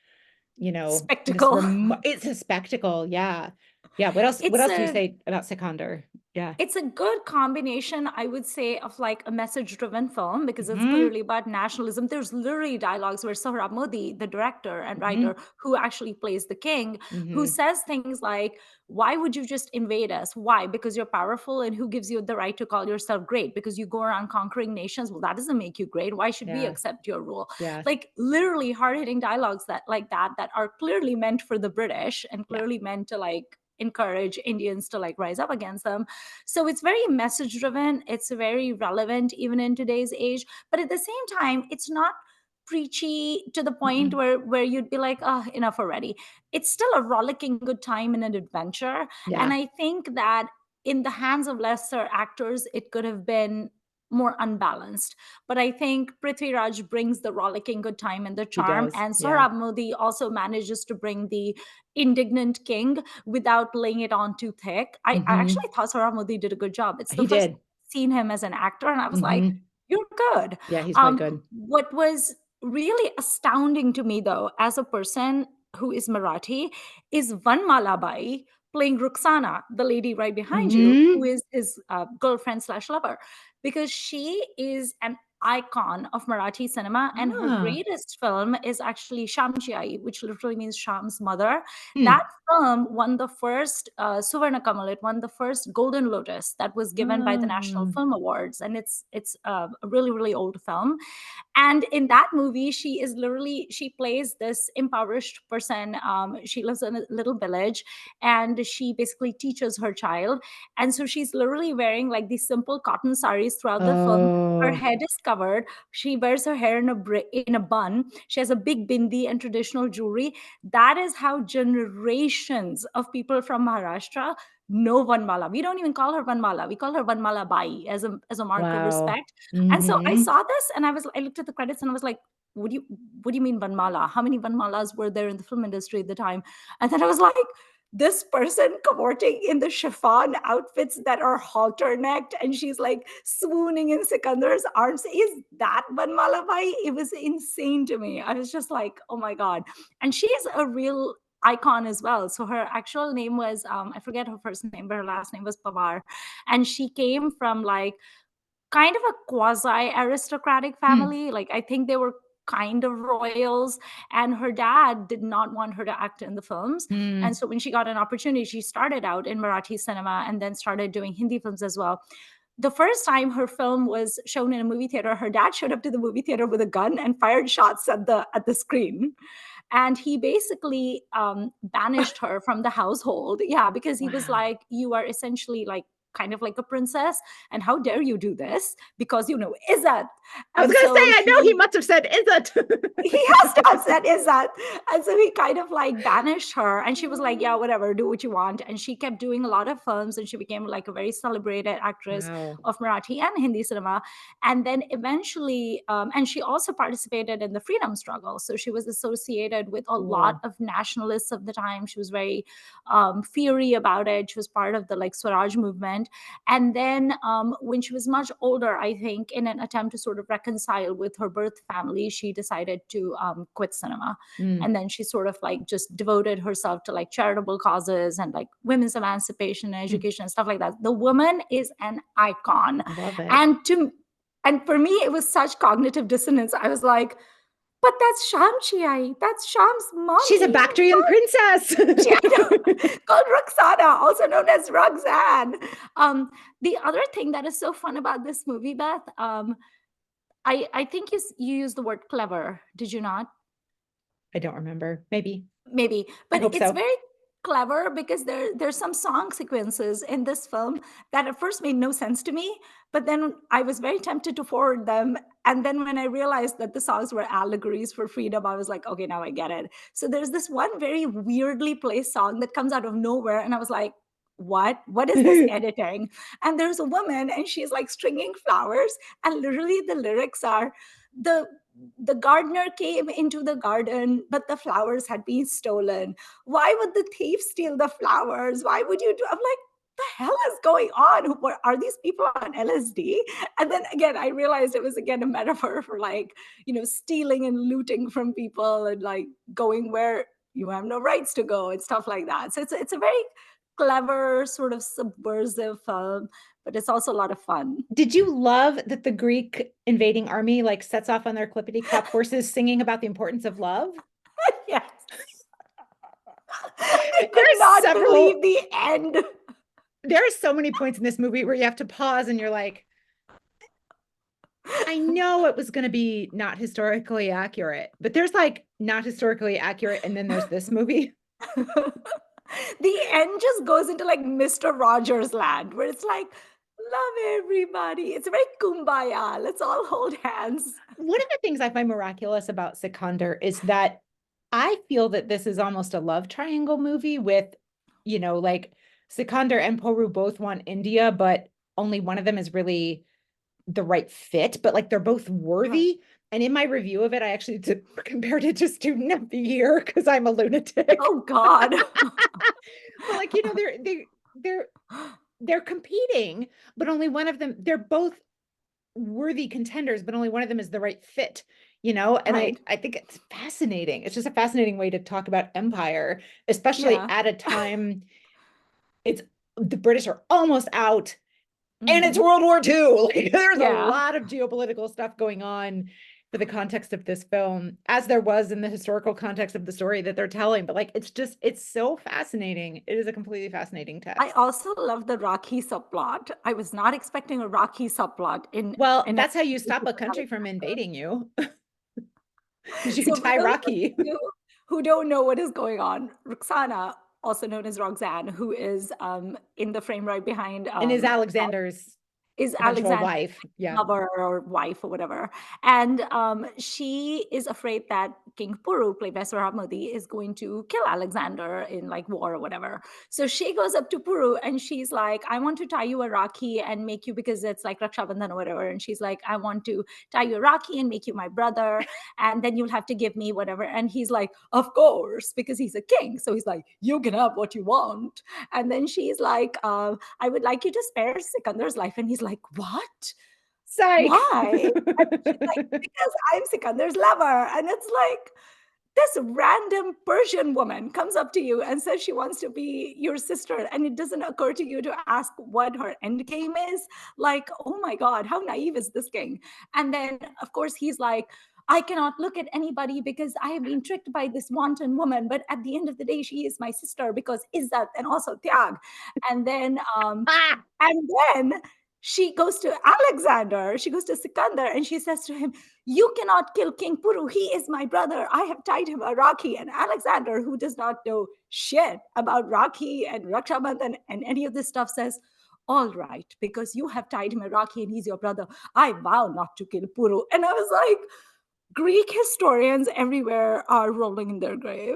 Spectacle. it's a spectacle. Yeah. Yeah. What It's else do you a say about Sikandar? Yeah. it's a good combination, I would say, of like a message driven film because it's Hmm. clearly about nationalism. There's literally dialogues where Sohrab Modi, the director and writer Hmm. who actually plays the king, who Hmm. says things like, why would you just invade us? Why? Because you're powerful. And who gives you the right to call yourself great? Because you go around conquering nations. Well, that doesn't make you great. Why should we Yeah. accept your rule? Yeah. Like literally hard hitting dialogues that are clearly meant for the British and Yeah. clearly meant to like encourage Indians to like rise up against them. So it's very message driven. It's very relevant even in today's age. But at the same time, it's not preachy to the point Mm-mm. where you'd be like, oh, enough already. It's still a rollicking good time and an adventure. And Yeah. I think that in the hands of lesser actors, it could have been more unbalanced. But I think Prithviraj brings the rollicking good time and the He charm, does. and Yeah. Sohrab Modi also manages to bring the indignant king without laying it on too thick. I actually Hmm. thought Sohrab Modi did a good job. It's the He first did. seen him as an actor, and I was like, Hmm. "You're good." Yeah, he's quite good. What was really astounding to me, though, as a person who is Marathi, is Vanmala Bai playing Ruxana, the lady right behind you, who Hmm. is his girlfriend slash lover, because she is an icon of Marathi cinema, and her Ah. greatest film is actually Shamchi Ai, which literally means Sham's mother. That Hmm. film won the first Suvarna Kamal. It won the first Golden Lotus that was given by the National Ah. Film Awards, and it's a really really old film. And in that movie, she plays this impoverished person. She lives in a little village, and she basically teaches her child. And so she's literally wearing like these simple cotton saris throughout the film. Her Oh, head is covered. She wears her hair in a bun. She has a big bindi and traditional jewelry. That is how generations of people from Maharashtra know Vanmala. We don't even call her Vanmala. We call her Vanmala Bai as a mark of wow. respect. And so I Hmm. saw this and I looked at the credits and I was like, what do you mean Vanmala? How many Vanmalas were there in the film industry at the time? And then I was like, this person cavorting in the chiffon outfits that are halter necked and she's like swooning in Sikandar's arms. Is that Vanmala Bai? It was insane to me. I was just like, oh my God. And she is a real icon as well. So her actual name was, I forget her first name, but her last name was Pawar. And she came from like kind of a quasi aristocratic Hmm. family. Like I think they were kind of royals, and her dad did not want her to act in the films. And Hmm. so when she got an opportunity, she started out in Marathi cinema and then started doing Hindi films as well. The first time her film was shown in a movie theater, her dad showed up to the movie theater with a gun and fired shots at the screen. And he basically banished her from the household. Yeah, because he was Wow. like, you are essentially like kind of like a princess, and how dare you do this, because Izzat. I was And gonna say, so I know he he must have said, "Is he it?" has to have said is that. And so he kind of like banished her, and she was like, yeah, whatever, do what you want. And she kept doing a lot of films, and she became like a very celebrated actress Wow. of Marathi and Hindi cinema. And then eventually and she also participated in the freedom struggle, so she was associated with a lot Cool. of nationalists of the time. She was very fiery about it. She was part of the like Swaraj movement. And then when she was much older, I think in an attempt to sort of reconcile with her birth family, she decided to quit cinema. Mm. And then she sort of like just devoted herself to like charitable causes and like women's emancipation and Mm. education and stuff like that. The woman is an icon. Love it. And to and for me, it was such cognitive dissonance. I was like, But that's Shamchi. That's Sham's She's a mommy. Bactrian princess. She called Roxana, also known as Roxanne. Um, the other thing that is so fun about this movie, Beth, I think you used the word clever. Did you not? I don't remember. Maybe. Maybe, I but hope it's so. very clever because there's some song sequences in this film that at first made no sense to me, but then I was very tempted to forward them. And then when I realized that the songs were allegories for freedom, I was like, okay, now I get it. So there's this one very weirdly placed song that comes out of nowhere, and I was like, what is this editing? And there's a woman and she's like stringing flowers, and literally the lyrics are, the the gardener came into the garden, but the flowers had been stolen. Why would the thief steal the flowers? Why would you do? I'm like, the hell is going on? What, are these people on LSD? And then again, I realized it was again a metaphor for like, stealing and looting from people and like going where you have no rights to go and stuff like that. So it's a very clever, sort of subversive film, but it's also a lot of fun. Did you love that the Greek invading army like sets off on their clippity clap horses singing about the importance of love? Yes. I There could are not several, believe the end. there are so many points in this movie where you have to pause and you're like, I know it was going to be not historically accurate, but there's like not historically accurate, and then there's this movie. The end just goes into like Mr. Rogers land where it's like, love everybody. It's very kumbaya. Let's all hold hands. One of the things I find miraculous about Sikandar is that I feel that this is almost a love triangle movie with, like Sikandar and Poru both want India, but only one of them is really the right fit, but like they're both Right. worthy. And in my review of it, I actually compared it to Student of the Year because I'm a lunatic. Oh God. But like, they're they're competing, but only one of them, they're both worthy contenders, but only one of them is the right fit, and I Right. I think it's fascinating. It's just a fascinating way to talk about empire, especially Yeah. at a time it's the British are almost out and it's Mhm. World War II. Like there's a Yeah. lot of geopolitical stuff going on for the context of this film, as there was in the historical context of the story that they're telling. But like it's so fascinating. It is a completely fascinating I text. also love the Rocky subplot. I was not expecting a Rocky subplot Well, in a that's how you stop a country from Alexander. invading you. Is you So for tie those Rocky. of you who don't know what is going on, Roxana, also known as Roxanne, who is in the frame right behind And is Alexander's is eventual Alexander's wife. Yeah. lover or wife or whatever. And she is afraid that King Puru, played by Sohrab Modi, is going to kill Alexander in like war or whatever. So she goes up to Puru and she's like, I want to tie you a Rakhi and make you, because it's like Raksha Bandhan or whatever. And she's like, I want to tie you a Rakhi and make you my brother. And then you'll have to give me whatever. And he's like, of course, because he's a king. So he's like, you can have what you want. And then she's like, I would like you to spare Sikandar's life. And he's like, what? Psych. Why? And she's like, because I'm Sikandar's lover. And it's like, this random Persian woman comes up to you and says she wants to be your sister, and it doesn't occur to you to ask what her end game is. Like, oh my God, how naive is this king? And then, of course, he's like, I cannot look at anybody because I have been tricked by this wanton woman. But at the end of the day, she is my sister because Izzat and also Tyag. And then, Ah, and then she goes to Alexander, she goes to Sikandar, and she says to him, you cannot kill King Puru. He is my brother. I have tied him a Rakhi. And Alexander, who does not know shit about Rakhi and Rakshabandhan and any of this stuff, says, all right, because you have tied him a Rakhi and he's your brother, I vow not to kill Puru. And I was like, Greek historians everywhere are rolling in their grave.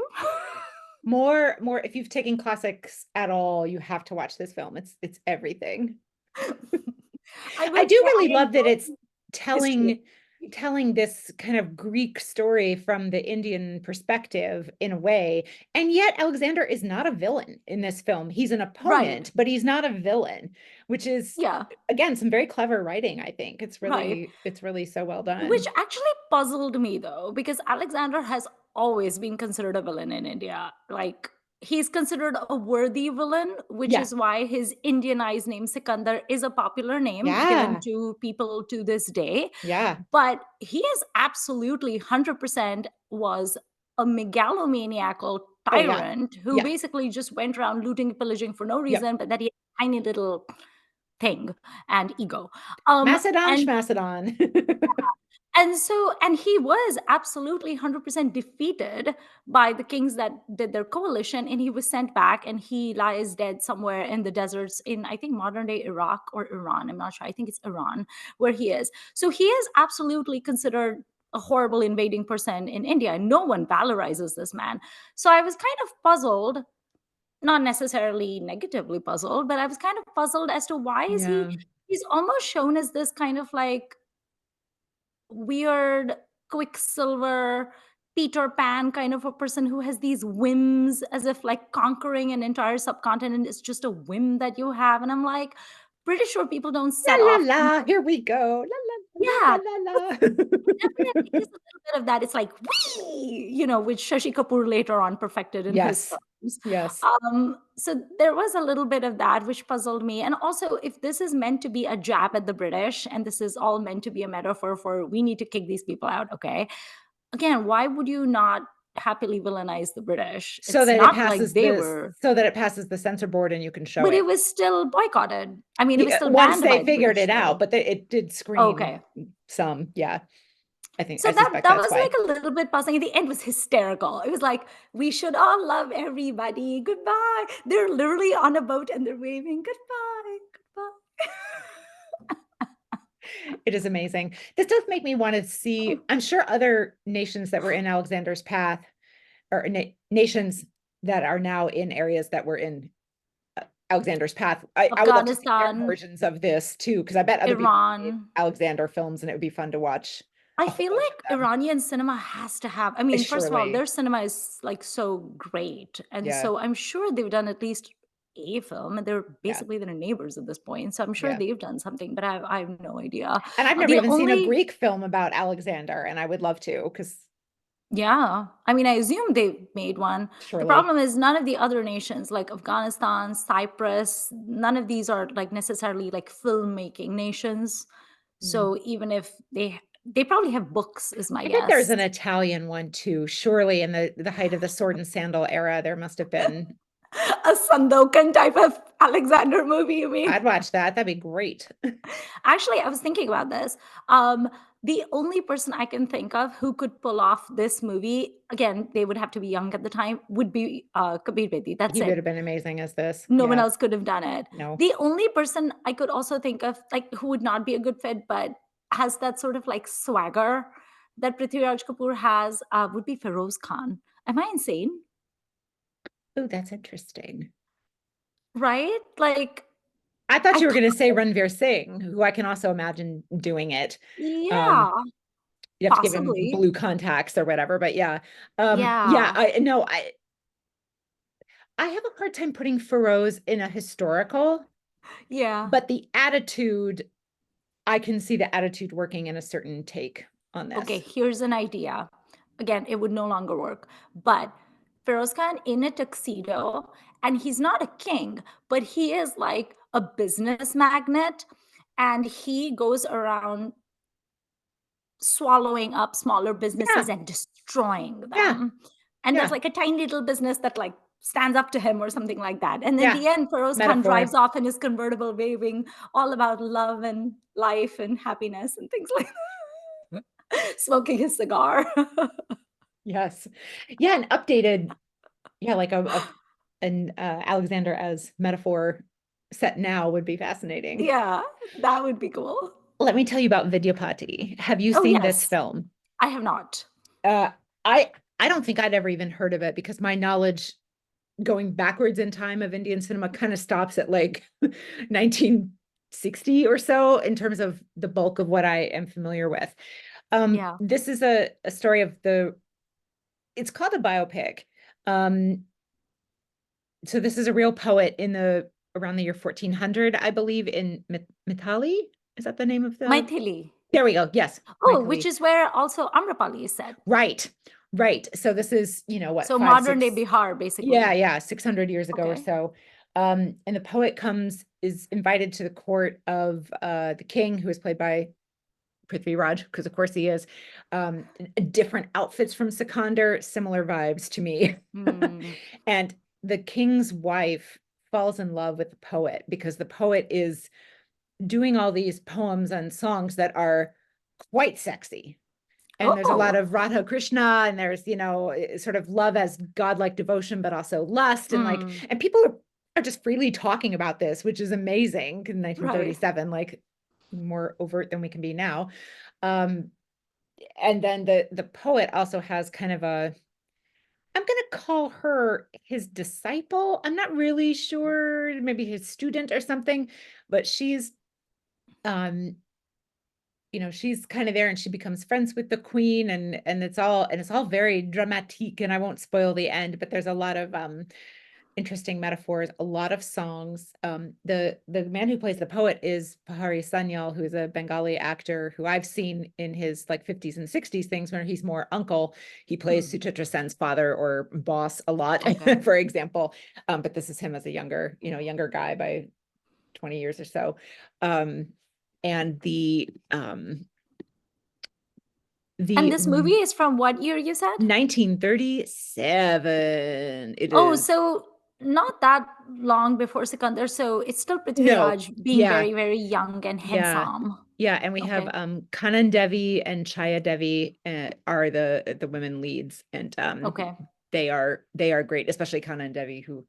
more. If you've taken classics at all, you have to watch this film. It's everything. I I will do say really I love that enjoy it's history. telling this kind of Greek story from the Indian perspective in a way. And yet Alexander is not a villain in this film. He's an Right. opponent, but he's not a villain, which is Yeah. again some very clever writing, I think. Right. It's really so well Which done. actually puzzled me though, because Alexander has always been considered a villain in India. Like he's considered a worthy villain, which Yeah. is why his Indianized name Sikandar is a popular name given Yeah. to people to this day. Yeah. But he is absolutely 100% was a megalomaniacal Oh, yeah. tyrant who Yeah. basically just went around looting and pillaging for no Yep. reason, but that he had a tiny little thing and ego. Macedon, And Schmacedon. and he was absolutely 100% defeated by the kings that did their coalition, and he was sent back, and he lies dead somewhere in the deserts in, I think, modern day Iraq or Iran. I'm not sure. I think it's Iran where he is. So he is absolutely considered a horrible invading person in India, and no one valorizes this man. So I was kind of puzzled, not necessarily negatively puzzled, but I was kind of puzzled as to why is Yeah. he's almost shown as this kind of like weird Quicksilver, Peter Pan kind of a person who has these whims, as if like conquering an entire subcontinent is just a whim that you have. And I'm like, pretty sure people don't La set la off. la, here we go. La la la Yeah, la this la la. definitely is a little bit of that. It's like, wee, which Shashi Kapoor later on perfected in his Yes. films. Yes. So there was a little bit of that, which puzzled me. And also, if this is meant to be a jab at the British, and this is all meant to be a metaphor for we need to kick these people out, okay? Again, why would you not happily villainize the British? So It's that it not like passes they this, were, so that it passes the censor board and you can show but it it. was still boycotted. I mean, it was still Once banned they by the figured British, it out, though. but it did scream Okay. some. Yeah. So I that suspect that that's was why. like a little bit puzzling. At the end was hysterical. It was like, we should all love everybody. Goodbye. They're literally on a boat and they're waving goodbye, goodbye. It is amazing. This does make me want to see, I'm sure other nations that were in Alexander's path or nations that are now in areas that were in Alexander's path. I would love to see their Afghanistan, versions of this too, because I bet other people made Iran. Alexander films and it would be fun to watch I a whole feel bunch like of them. Iranian cinema has to have, I mean, first of all, Surely. their cinema is like so great. And Yeah. so I'm sure they've done at least a film, and they're Yeah. basically their neighbors at this point. So I'm sure Yeah. they've done something, but I have no idea. And I've never The even seen a only, Greek film about Alexander, and I would love to, because yeah, I mean, I assume they made one. The surely. problem is none of the other nations like Afghanistan, Cyprus, none of these are like necessarily like filmmaking nations. Mm. So even if they probably have books, is my I bet there's guess. an Italian one too. Surely in the height of the sword and sandal era, there must have been. A Sandokan type of Alexander movie, you mean? I'd watch that. That'd be great. Actually, I was thinking about this. The only person I can think of who could pull off this movie, again, they would have to be young at the time, would be Kabir Bedi. That's He would it. have been amazing as this. No one Yeah. else could have done it. No. The only person I could also think of, like, who would not be a good fit, but has that sort of like swagger that Prithviraj Kapoor has, would be Feroz Khan. Am I insane? Oh, that's interesting. Right? Like, I thought I you were thought, going to say Ranveer Singh, who I can also imagine doing it. Um, yeah, you have to give him possibly. blue contacts or whatever, but yeah. Yeah, Yeah. I no, I have a hard time putting Feroz in a historical, Yeah. but the attitude, I can see the attitude working in a certain take on Okay, this. here's an idea. Again, it would no longer work. But Feroz Khan in a tuxedo, and he's not a king, but he is like a business magnate, and he goes around swallowing up smaller businesses Yeah, and destroying yeah, them. And there's yeah, like a tiny little business that like stands up to him or something like that. And in yeah. the end, Feroz Khan drives Metaphor. off in his convertible, waving all about love and life and happiness and things like that, smoking his cigar. Yes. Yeah, an updated, yeah, like an Alexander as metaphor set now would be fascinating. Yeah, that would be cool. Let me tell you about Vidyapati. Have you Oh, seen this yes. film? I have not. Uh, I don't think I'd ever even heard of it because my knowledge going backwards in time of Indian cinema kind of stops at like 1960 or so in terms of the bulk of what I am familiar with. Yeah. This is a story of it's called a biopic. Um, so this is a real poet in around the year 1400, I believe, in Mithali. Is that the name of the Maithili. There we go. Yes, Oh, which Maithili. is where also Amrapali is set. Right, right. So this is, what, So five, modern day six, Bihar, yeah, basically. yeah, 600 years ago or Okay. so. And the poet is invited to the court of the king, who is played by Prithviraj, because of course he is. Different outfits from Sikandar, similar vibes to me. Hmm. And the king's wife falls in love with the poet because the poet is doing all these poems and songs that are quite sexy. And there's a lot Oh. of Radha Krishna, and there's, sort of love as godlike devotion, but also lust. And Mm. and people are just freely talking about this, which is amazing in Right. 1937, like more overt than we can be now. Um, and then the poet also has kind of I'm going to call her his disciple. I'm not really sure, maybe his student or something, but um, she's kind of there, and she becomes friends with the queen, and it's all very dramatique, and I won't spoil the end, but there's a lot of interesting metaphors, a lot of songs. The man who plays the poet is Pahari Sanyal, who's a Bengali actor who I've seen in his like 50s and 60s things where he's more uncle. He plays Hmm. Suchitra Sen's father or boss a lot, Okay. for example. But this is him as a younger guy by 20 years or so. Um, and And the this movie is from what year you said? 1937 it Oh, is. so not that long before Sikandar. So it's still No, Prithviraj being yeah, very, very young and yeah, handsome. yeah. And we have Okay. Kanan Devi and Chaya Devi are the women leads, and Okay. they are great, especially Kanan Devi, who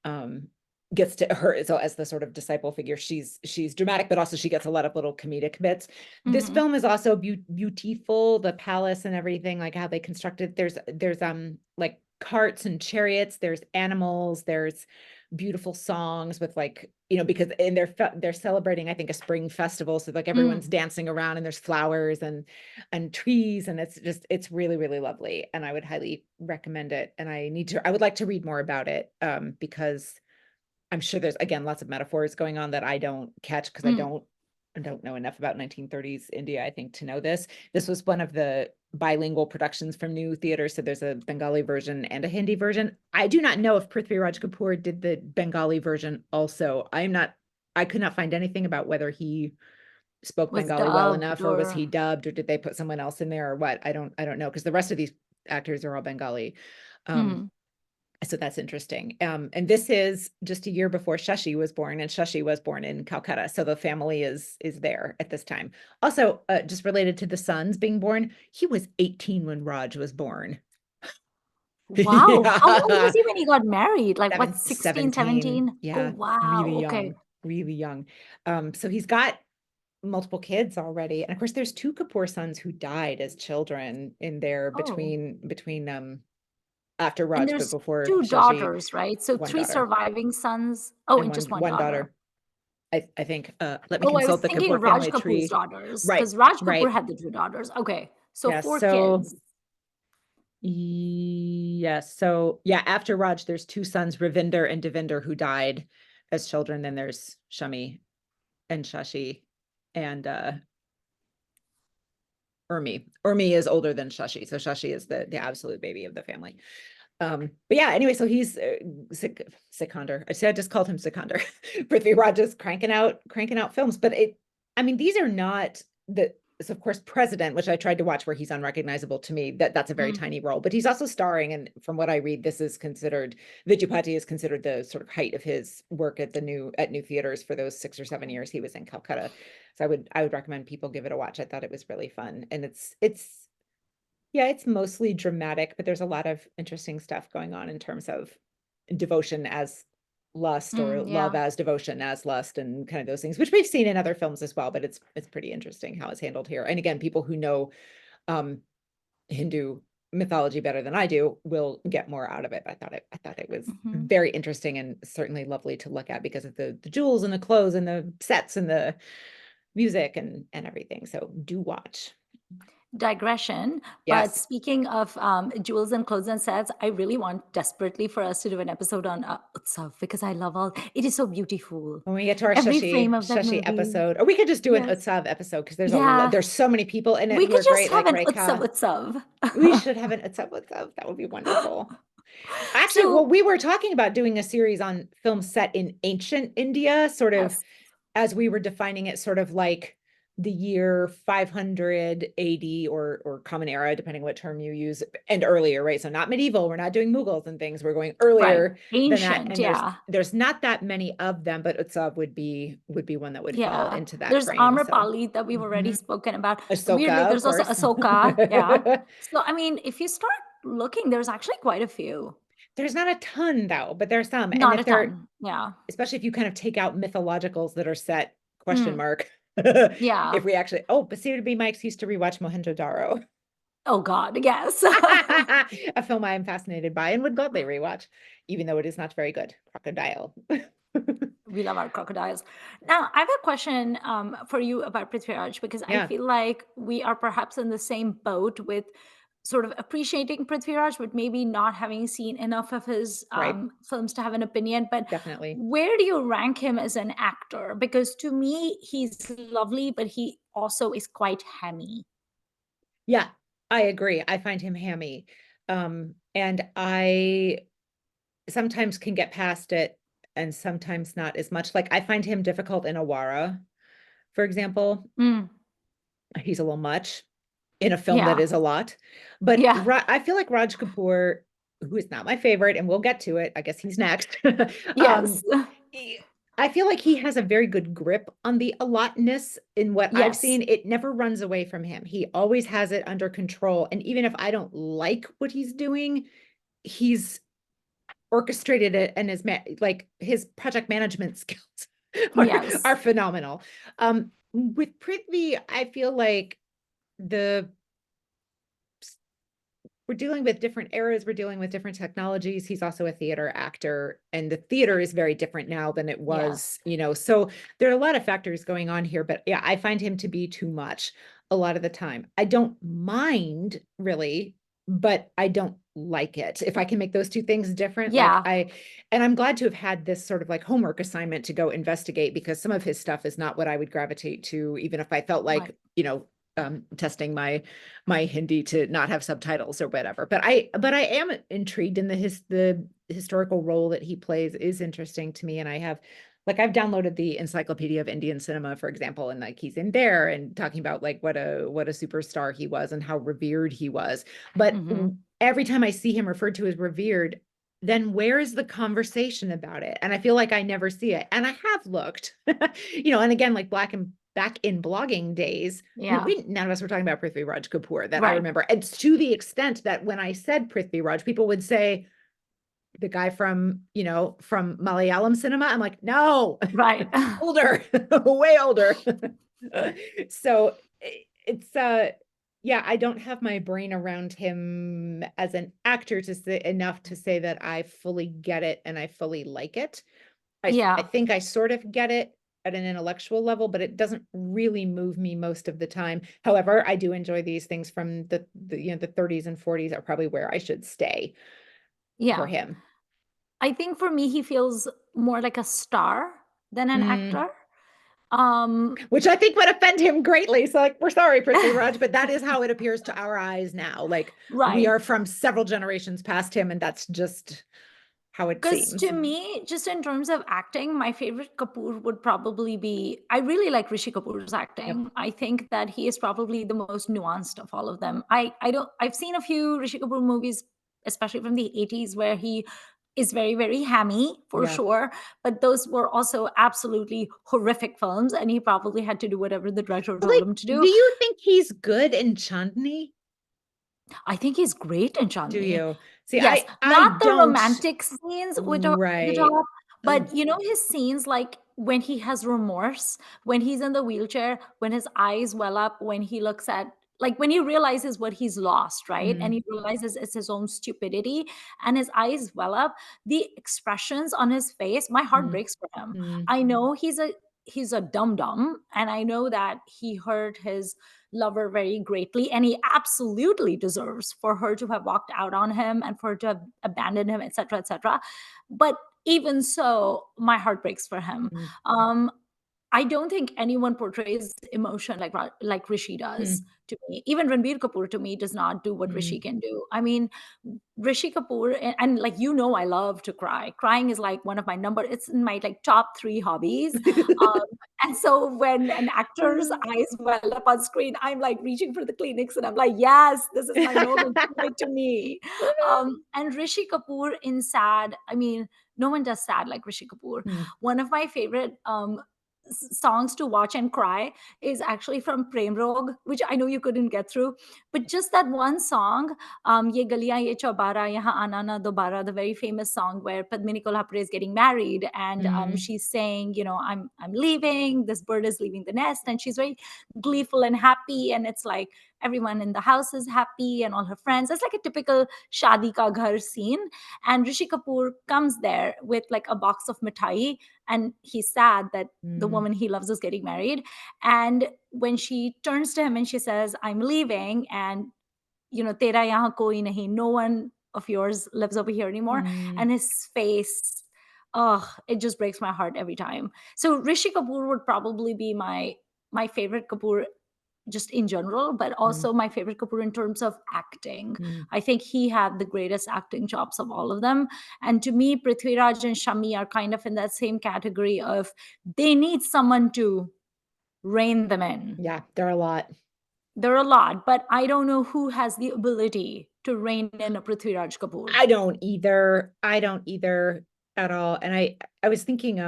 um gets to her, so as the sort of disciple figure, she's dramatic, but also she gets a lot of little comedic bits. This Hmm. film is also beautiful, the palace and everything, like how they constructed. There's like carts and chariots, there's animals, there's beautiful songs with, like, because and they're celebrating, I think, a spring festival, so like everyone's Mm. dancing around, and there's flowers and trees, and it's really, really lovely, and I would highly recommend it. And I would like to read more about it, because I'm sure there's, again, lots of metaphors going on that I don't catch, because Mm. I don't know enough about 1930s India, I think, to know this. This was one of the bilingual productions from New Theatre, so there's a Bengali version and a Hindi version. I do not know if Prithviraj Kapoor did the Bengali version also. I could not find anything about whether he spoke Was Bengali well dubbed enough, or was or. he dubbed, or did they put someone else in there, or what. I don't know, because the rest of these actors are all Bengali. Um, Mm. so that's interesting. And this is just a year before Shashi was born, and Shashi was born in Calcutta. So the family is there at this time. Also, just related to the sons being born, he was 18 when Raj was born. Wow. How old was Yeah. he when he got married? Like what, 16, 17. 17? Oh, Yeah, wow. really Okay. young, really young. So he's got multiple kids already. And of course, there's two Kapoor sons who died as children in there Oh. between after And Raj, but there's before two Shashi. daughters, right? So One three daughter surviving sons. Oh, and and one just one one daughter. daughter. I think, let me Oh, I was consult the thinking Kapoor Raj family Kapoor's tree. daughters Right, because Raj Kapoor right. had the two daughters. Okay. So Yeah, four so kids. yes. So yeah, after Raj, there's two sons, Ravinder and Devinder, who died as children. Then there's Shami and Shashi and Urmi. Urmi is older than Shashi. So Shashi is the absolute baby of the family. But yeah, anyway, so he's Sikandar. I said I just called him Sikandar. Prithviraj is cranking out films, but I mean, these are not it's of course President, which I tried to watch, where he's unrecognizable to me. That's a very Mm. tiny role, but he's also starring, and from what I read, this is considered Vidyapati is considered the sort of height of his work at new theaters for those 6 or 7 years he was in Calcutta. So I would recommend people give it a watch. I thought it was really fun, and it's yeah, it's mostly dramatic, but there's a lot of interesting stuff going on in terms of devotion as lust, or Mm, love yeah. as devotion as lust, and kind of those things, which we've seen in other films as well, but it's pretty interesting how it's handled here. And again, people who know um Hindu mythology better than I do will get more out of it. I thought it was Hmm. very interesting, and certainly lovely to look at because of the jewels and the clothes and the sets and the music and everything. So do watch. digression, but Yes. speaking of jewels and clothes and sets, I really want desperately for us to do an episode on Utsav because I love all. It is so beautiful. When we get to our Every frame of that Shashi movie. episode, or we could just do an Yes. Utsav episode because Yeah. there's so many people in it We who could are just great, have like an Utsav Rekha. We Utsav. should have an Utsav. That would be wonderful. Actually, well, So, we were talking about doing a series on film set in ancient India, sort of yes. as we were defining it, sort of like the year 500 AD or Common Era, depending what term you use, and earlier, right? So not medieval. We're not doing Mughals and things. We're going Right. earlier than that. Ancient, And yeah. there's not that many of them, but Utsav would be one that would fall Yeah. into that There's frame. So Amrapali that we've already mhm. spoken about. Weirdly, Ahsoka, of there's also course. Ahsoka. Yeah. So, I mean, if you start looking, there's actually quite a few. There's not a ton though, but there's some. And Not if a they're ton. Yeah. especially if you kind of take out mythologicals that are set question Mm, mark. yeah. If we actually, oh, but see, it would be my excuse to rewatch Mohenjo-Daro, Oh God, yes. a film I am fascinated by and would gladly rewatch, even though it is not very good. Crocodile. We love our crocodiles. Now, I have a question for you about Prithviraj because I Yeah, feel like we are perhaps in the same boat with sort of appreciating Prithviraj, but maybe not having seen enough of his right. films to have an opinion. But Definitely. where do you rank him as an actor? Because to me, he's lovely, but he also is quite hammy. Yeah, I agree. I find him hammy. And I sometimes can get past it and sometimes not as much. Like I find him difficult in Awara, for example. Mm, He's a little much in a film that yeah. is a lot. But Yeah. I feel like Raj Kapoor, who is not my favorite, and we'll get to it. I guess he's next. Yes. um, he- I feel like he has a very good grip on the allotness in what I've Yes. seen. It never runs away from him. He always has it under control. And even if I don't like what he's doing, he's orchestrated it and like his project management skills Yes. are phenomenal. With Prithvi, I feel like the we're dealing with different eras, we're dealing with different technologies. He's also a theater actor, and the theater is very different now than it was, Yes. so there are a lot of factors going on here, but yeah, I find him to be too much a lot of the time. I don't mind really, but I don't like it. If I can make those two things different, Yeah. and I'm glad to have had this sort of like homework assignment to go investigate because some of his stuff is not what I would gravitate to, even if I felt Right. like, testing my Hindi to not have subtitles or whatever. But I am intrigued in the historical role that he plays is interesting to me. And I've downloaded the Encyclopedia of Indian Cinema, for example, and like he's in there and talking about like what a superstar he was and how revered he was. But Hmm. every time I see him referred to as revered, then where is the conversation about it? And I feel like I never see it. And I have looked, and again, like back in blogging days, Yeah. none of us were talking about Prithviraj Kapoor that I Right. remember. And to the extent that when I said Prithviraj, people would say the guy from Malayalam cinema. I'm like, no, Right. older, way older. So it's yeah, I don't have my brain around him as an actor to say enough to say that I fully get it and I fully like it. I Yeah. think I sort of get it at an intellectual level, but it doesn't really move me most of the time. However, I do enjoy these things from the 30s and 40s are probably where I should stay for Yeah. him. I think for me, he feels more like a star than an Mm, actor. Um, which I think would offend him greatly. So like, we're sorry, Prithviraj, but that is how it appears to our eyes now. Like we right. are from several generations past him, and that's just how it Because to seems. me, just in terms of acting, my favorite Kapoor would probably be I really like Rishi Kapoor's Yep. acting. I think that he is probably the most nuanced of all of them. I don't I've seen a few Rishi Kapoor movies, especially from the 80s, where he is very, very hammy for Yeah. sure. But those were also absolutely horrific films, and he probably had to do whatever the director But told like, him to do do. you think he's good in Chandni? I think he's great in Do Chandni. you? See, Yes, I not the don't. romantic scenes which are over the Right. top, Uh, but you know his scenes like when he has remorse, when he's in the wheelchair, when his eyes well up, when he looks at like when he realizes what he's lost, right? And mm, he realizes it's his own stupidity and his eyes well up, the expressions on his face, my heart mm, breaks for him. mm, I know he's a dum dum, and I know that he hurt his lover very greatly, and he absolutely deserves for her to have walked out on him and for her to have abandoned him, etc., etc. But even so, my heart breaks for him. Mm, Um, I don't think anyone portrays emotion like Rishi does mm, to me. Even Ranbir Kapoor to me does not do what Rishi mm. can do. I mean, Rishi Kapoor and like I love to cry. Crying is like one of my number. It's in my like top three hobbies. Um, and so when an actor's eyes well up on screen, I'm like reaching for the Kleenex and I'm like, yes, this is my moment. Give it to me. And Rishi Kapoor in sad. I mean, no one does sad like Rishi Kapoor. Mm, One of my favorite songs to watch and cry is actually from Prem Rog, which I know you couldn't get through, but just that one song, Ye Galiyan Ye Chaubara Yahan Aana Na Dobara, the very famous song where Padmini Kolhapure is getting married, and mm, she's saying, I'm leaving. This bird is leaving the nest, and she's very gleeful and happy, and it's like everyone in the house is happy and all her friends. It's like a typical shadi ka ghar scene, and Rishi Kapoor comes there with like a box of mithai, and he's sad that the mm, woman he loves is getting married. And when she turns to him and she says, I'm leaving, and tera yahan koi nahi, no one of yours lives over here anymore. mm, And his face, oh, it just breaks my heart every time. So Rishi Kapoor would probably be my favorite Kapoor just in general, but mm, also my favorite Kapoor in terms of acting. mm. I think he had the greatest acting chops of all of them. And to me, Prithviraj and Shami are kind of in that same category of they need someone to rein them in. Yeah, there are a lot. There are a lot, but I don't know who has the ability to rein in a Prithviraj Kapoor. I don't either. I don't either at all. And I was thinking,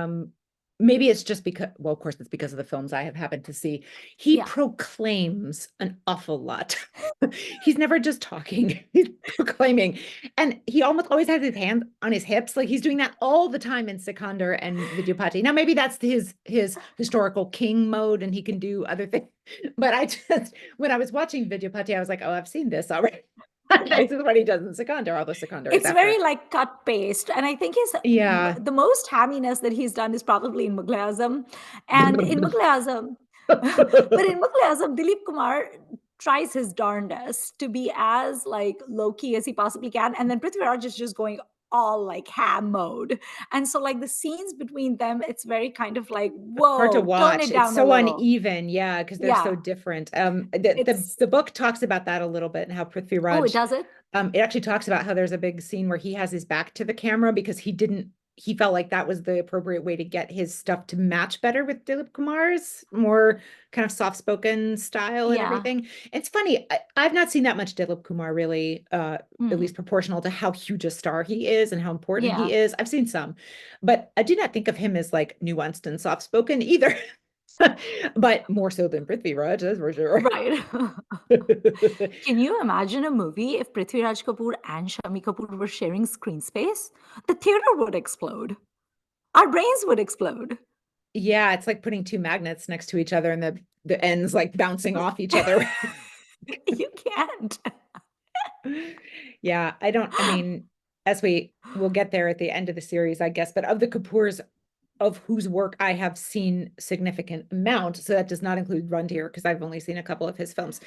maybe it's just because, well, of course it's because of the films I have happened to see. He Yeah. proclaims an awful lot. He's never just talking, he's proclaiming. And he almost always has his hand on his hips. Like he's doing that all the time in Sikandar and Vidyapati. Now, maybe that's his historical king mode and he can do other things. But when I was watching Vidyapati, I was like, oh, I've seen this already. This is what he does in Sikandar, although Sikandar is It's after. very like cut paste. And I think Yeah. the most hamminess that he's done is probably in Mughal-e-Azam. And in Mughal-e-Azam, but in Mughal-e-Azam, Dilip Kumar tries his darndest to be as like low key as he possibly can. And then Prithviraj is just going all like ham mode. And so like the scenes between them, it's very kind of like, Hard to whoa, tone watch. it It's down a so little. uneven, yeah, because they're so Yeah. different. The It's book talks about that a little bit and how oh, it Prithviraj, does it? it actually talks about how there's a big scene where he has his back to the camera because he felt like that was the appropriate way to get his stuff to match better with Dilip Kumar's more kind of soft-spoken style and Yeah. everything. It's funny, I've not seen that much Dilip Kumar really, at Mm. least proportional to how huge a star he is and how important Yeah. he is. I've seen some, but I do not think of him as like nuanced and soft-spoken either. But more so than Prithviraj, that's for sure. Right. Can you imagine a movie if Prithviraj Kapoor and Shami Kapoor were sharing screen space? The theater would explode. Our brains would explode. Yeah, it's like putting two magnets next to each other and the ends like bouncing off each other. You can't. Yeah, I mean, as will get there at the end of the series, I guess, but of the Kapoors, of whose work I have seen significant amount, so that does not include Randhir because I've only seen a couple of his films.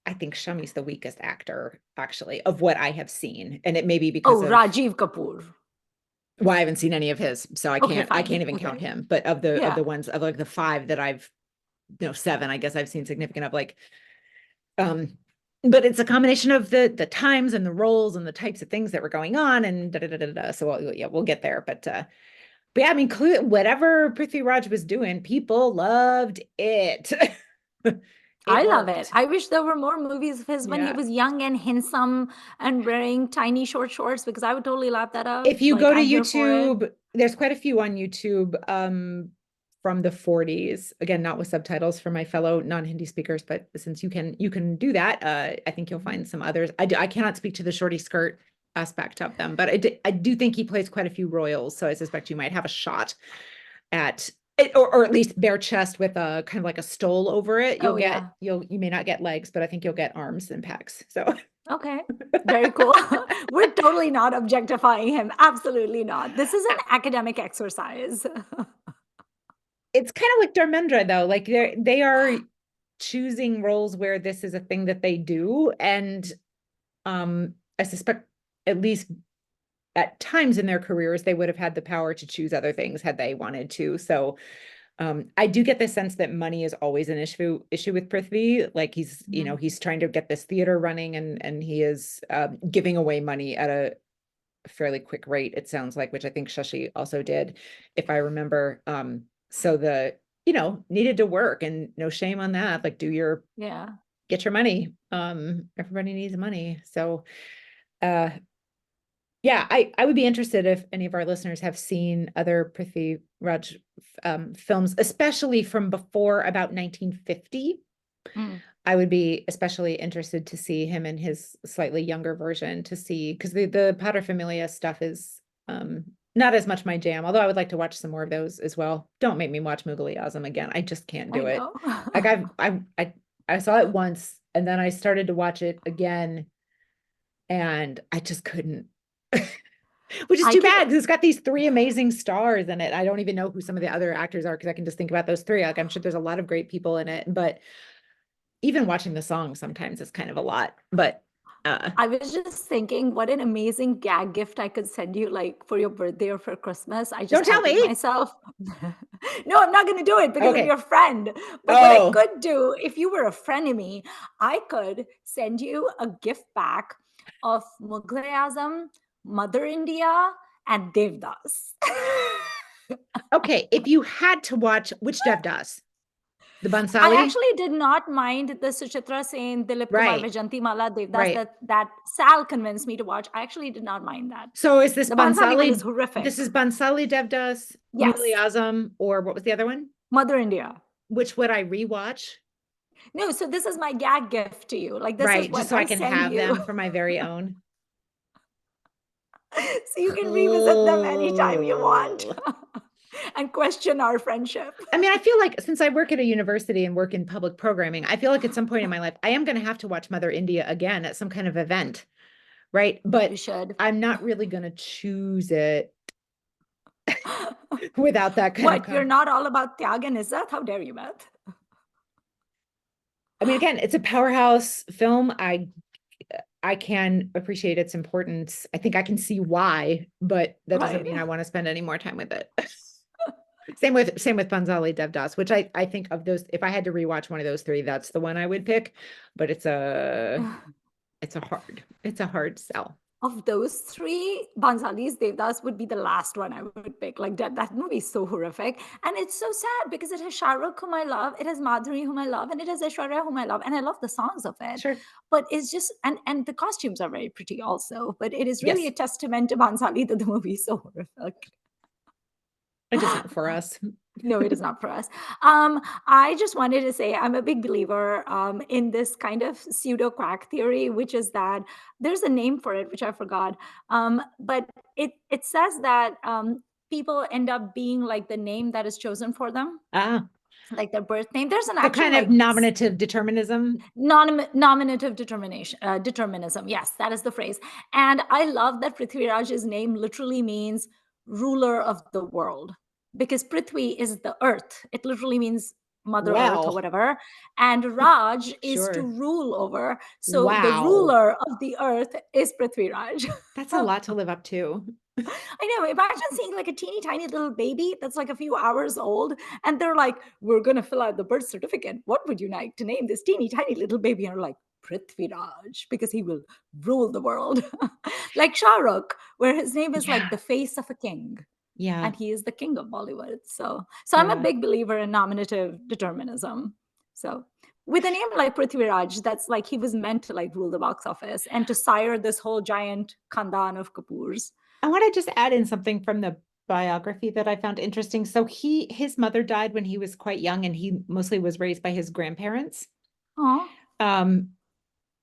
I think Shami's the weakest actor, actually, of what I have seen, and it may be because Oh, of Rajiv Kapoor. well, I haven't seen any of his, so Okay, I fine. can't even count Okay. him. But of Yeah. the ones of like the five that I've seven, I guess I've seen significant of like um but it's a combination of the times and the roles and the types of things that were going on and da da da da da. So yeah, we'll get there. But yeah, I mean, whatever Prithviraj was doing, people loved it. It I love it. worked. I wish there were more movies of his when he Yeah. was young and handsome and wearing tiny short shorts because I would totally lap that up. If you Like, go to I'm here for it. YouTube, there's quite a few on YouTube from the 40s. Again, not with subtitles for my fellow non-Hindi speakers, but since you can do that, I think you'll find some others. I cannot speak to the shorty skirt aspect of them, but I do think he plays quite a few royals, so I suspect you might have a shot at it, or at least bare chest with a kind of like a stole over it. Oh, yeah. You may not get legs, but I think you'll get arms and pecs. So Okay. Very cool. We're totally not objectifying him. Absolutely not. This is an academic exercise. it's kind of like Dharmendra though. Like they are choosing roles where this is a thing that they do. And I suspect at least at times in their careers, they would have had the power to choose other things had they wanted to. So I do get the sense that money is always an issue with Prithvi. Like he's, you know, Mhm. he's trying to get this theater running and he is giving away money at a fairly quick rate, it sounds like, which I think Shashi also did, if I remember. So the, you know, needed to work and no shame on that. Like Yeah. get your money. Everybody needs money. So uh yeah, I would be interested if any of our listeners have seen other Prithviraj films, especially from before about 1950. Mm. I would be especially interested to see him in his slightly younger version to see because the Pater Familia stuff is not as much my jam, although I would like to watch some more of those as well. Don't make me watch Mughal-e-Azam again. I just can't I do it. know. Like I saw it once and then I started to watch it again and I just couldn't. Which is I too can bad because it's got these three amazing stars in it. I don't even know who some of the other actors are because I can just think about those three. Like I'm sure there's a lot of great people in it, but even watching the song sometimes is kind of a lot. But I was just thinking what an amazing gag gift I could send you like for your birthday or for Christmas. I don't just tell thought with me. myself, no, I'm not going to do it because I'm Okay. your friend. But what I Oh, could do if you were a frenemy, I could send you a gift pack of Mughal-e-Azam, Mother India, and Devdas. okay. If you had to watch, which Dev does? The I Bansali? actually did not mind the Suchitra Sen, Dilip Kumar, Right. Vajanti Mala, Devdas Right. that Sal convinced me to watch. I actually did not mind that. So is this The Bhansali one is Bansali? horrific. This is Bansali Devdas, Mughal Yes, Azam, or what was the other one? Mother India. Which would I rewatch? No, so this is my gag gift to you. Like this is Right. Just what so I I can send have you. them for my very own. So you can revisit them anytime you want Cool. and question our friendship. I mean, I feel like since I work at a university and work in public programming, I feel like at some point in my life, I am going to have to watch Mother India again at some kind of event, right? You But should. I'm not really going to choose it without that kind of What? You're con. not all about Tyag and Izzat? How dare you, Beth? I mean, again, it's a powerhouse film. I can appreciate its importance. I think I can see why, but that doesn't Right. mean I want to spend any more time with it. Same with Panzali Devdas, which I think of those, if I had to rewatch one of those three, that's the one I would pick. But it's a hard sell. Of those three, Bhansali's Devdas would be the last one I would pick. Like that movie is so horrific. And it's so sad because it has Shah Rukh, whom I love, it has Madhuri, whom I love, and it has Aishwarya, whom I love. And I love the songs of it. Sure. But it's just, and the costumes are very pretty also. But it is really a Yes. testament to Bhansali that the movie is so horrific. It is not for us. No, it is not for us. I just wanted to say I'm a big believer in this kind of pseudo quack theory, which is that there's a name for it, which I forgot. But it says that people end up being like the name that is chosen for them, Ah, like their birth name. There's an so actual kind of like nominative determinism. nominative determination determinism. Yes, that is the phrase. And I love that Prithviraj's name literally means ruler of the world because Prithvi is the earth. It literally means mother earth or Well, whatever, and Raj is to sure. rule over. So the Wow. ruler of the earth is Prithviraj. That's a lot to live up to. I know. Imagine seeing like a teeny tiny little baby that's like a few hours old, and they're like, "We're gonna fill out the birth certificate. What would you like to name this teeny tiny little baby?" And you're like, "Prithviraj," because he will rule the world, like Shah Rukh, where his name is like Yeah. the face of a king, Yeah. and he is the king of Bollywood. So I'm a Yeah. big believer in nominative determinism. So. With a name like Prithviraj, that's like he was meant to like rule the box office and to sire this whole giant khandan of Kapoors. I want to just add in something from the biography that I found interesting. So his mother died when he was quite young and he mostly was raised by his grandparents. Oh, Um,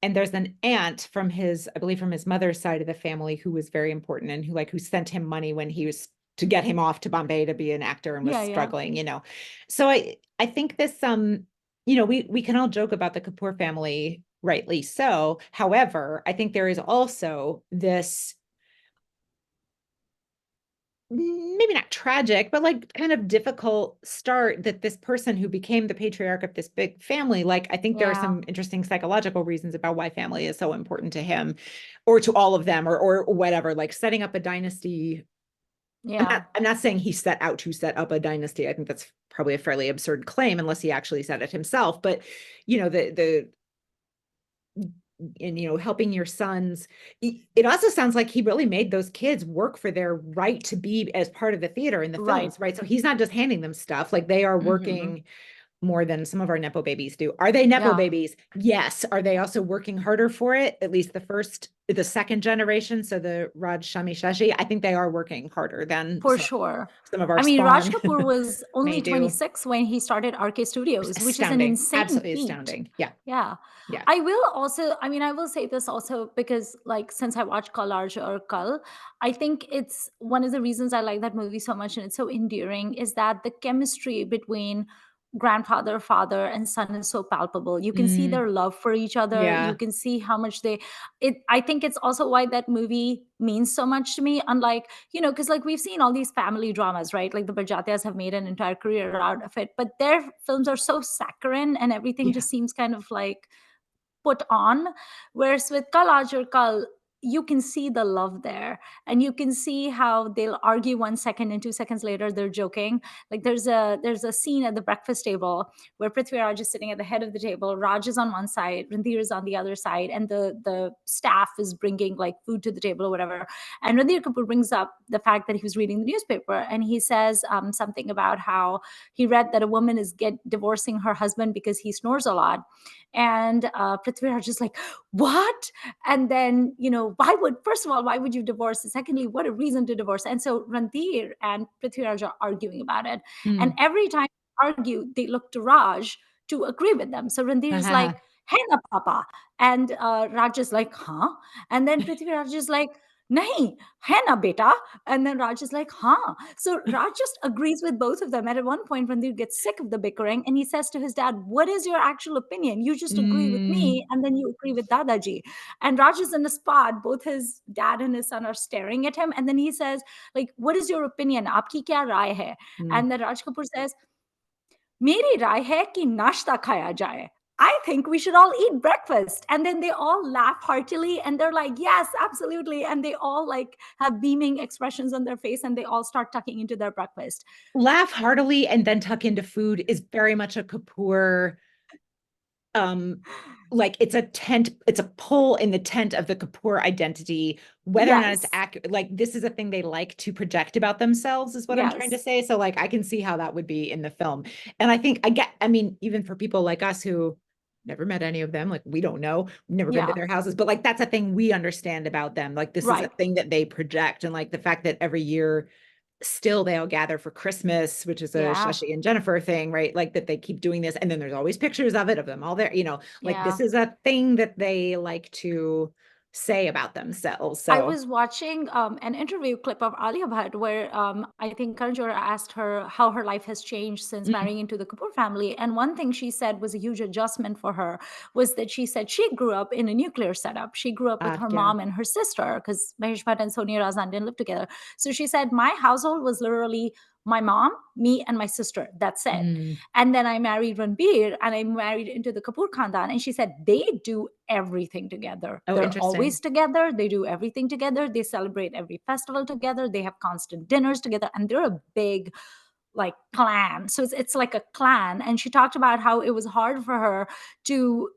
and there's an aunt from his, I believe from his mother's side of the family who was very important and who sent him money when he was to get him off to Bombay to be an actor and was yeah, yeah. struggling. So I think this we can all joke about the Kapoor family, rightly so. However, I think there is also this maybe not tragic, but like kind of difficult start that this person who became the patriarch of this big family, like I think there are Yeah. some interesting psychological reasons about why family is so important to him or to all of them or whatever, like setting up a dynasty. Yeah. I'm not saying he set out to set up a dynasty. I think that's probably a fairly absurd claim unless he actually said it himself. But the and helping your sons, it also sounds like he really made those kids work for their right to be as part of the theater in the Right. films, right? So he's not just handing them stuff, like they are Hmm. working more than some of our nepo babies do. Are they nepo Yeah. babies? Yes. Are they also working harder for it? At least the second generation, so the Raj Shami Shashi, I think they are working harder than For sure. some of our I mean, Raj spawn Kapoor was may only do. 26 when he started RK Studios, which is an Astounding, insane absolutely feat. astounding. Yeah, Yeah. yeah. I will also, I mean, I will say this also because, like, since I watched Kal Aaj or Kal, I think it's one of the reasons I like that movie so much and it's so endearing is that the chemistry between grandfather, father, and son is so palpable. You can see Mm, their love for each other. You yeah. can see how much I think it's also why that movie means so much to me. Unlike, because like we've seen all these family dramas, right? Like the Barjatias have made an entire career out of it, but their films are so saccharine and everything Yeah. just seems kind of like put on. Whereas with Kal Aaj or Kal, you can see the love there, and you can see how they'll argue 1 second and 2 seconds later they're joking. Like there's a scene at the breakfast table where Prithviraj is sitting at the head of the table, Raj is on one side, Randhir is on the other side, and the staff is bringing like food to the table or whatever. And Randhir Kapoor brings up the fact that he was reading the newspaper, and he says something about how he read that a woman is divorcing her husband because he snores a lot. And Prithviraj is like, what? And then, first of all, why would you divorce? And secondly, what a reason to divorce. And so Randhir and Prithviraj are arguing about it. And Mm. every time they argue, they look to Raj to agree with them. So Randhir is like, hey na papa. And Raj is like, huh? And then Prithviraj is like, nahi, hai na beta. And then Raj is like, huh? So Raj just agrees with both of them. And at one point, Randhir gets sick of the bickering and he says to his dad, what is your actual opinion? You just agree with Mm. me and then you agree with Dadaji. And Raj is in a spot. Both his dad and his son are staring at him. And then he says, like, what is your opinion? Aapki kya rai hai? Mm. And then Raj Kapoor says, मेरी राय है कि नाश्ता खाया जाए. I think we should all eat breakfast. And then they all laugh heartily and they're like, yes, absolutely. And they all like have beaming expressions on their face and they all start tucking into their breakfast. Laugh heartily and then tuck into food is very much a Kapoor, um like it's a pull in the tent of the Kapoor identity, whether or not it's Yes. accurate. Like this is a thing they like to project about themselves, is what I'm trying to Yes. say. So like I can see how that would be in the film. And I think I mean, even for people like us who never met any of them, like we don't know, we've never been to Yeah. their houses, but like that's a thing we understand about them. Like this is a Right. thing that they project. And like the fact that every year still they all gather for Christmas, which is a Yeah. Shashi and Jennifer thing, right? Like that they keep doing this. And then there's always pictures of it, of them all there, like Yeah. this is a thing that they like to say about themselves. I So, was watching an interview clip of Alia Bhatt where I think Karan Johar asked her how her life has changed since mm, marrying into the Kapoor family. And one thing she said was a huge adjustment for her was that she said she grew up in a nuclear setup. She grew up with her yeah. mom and her sister because Mahesh Bhatt and Sonia Razan didn't live together. So she said, my household was literally my mom, me, and my sister. That's it. Mm. And then I married Ranbir and I married into the Kapoor Khandan. And she said they do everything together. Oh, They're interesting. always together. They do everything together. They celebrate every festival together. They have constant dinners together. And they're a big like clan. So it's like a clan. And she talked about how it was hard for her to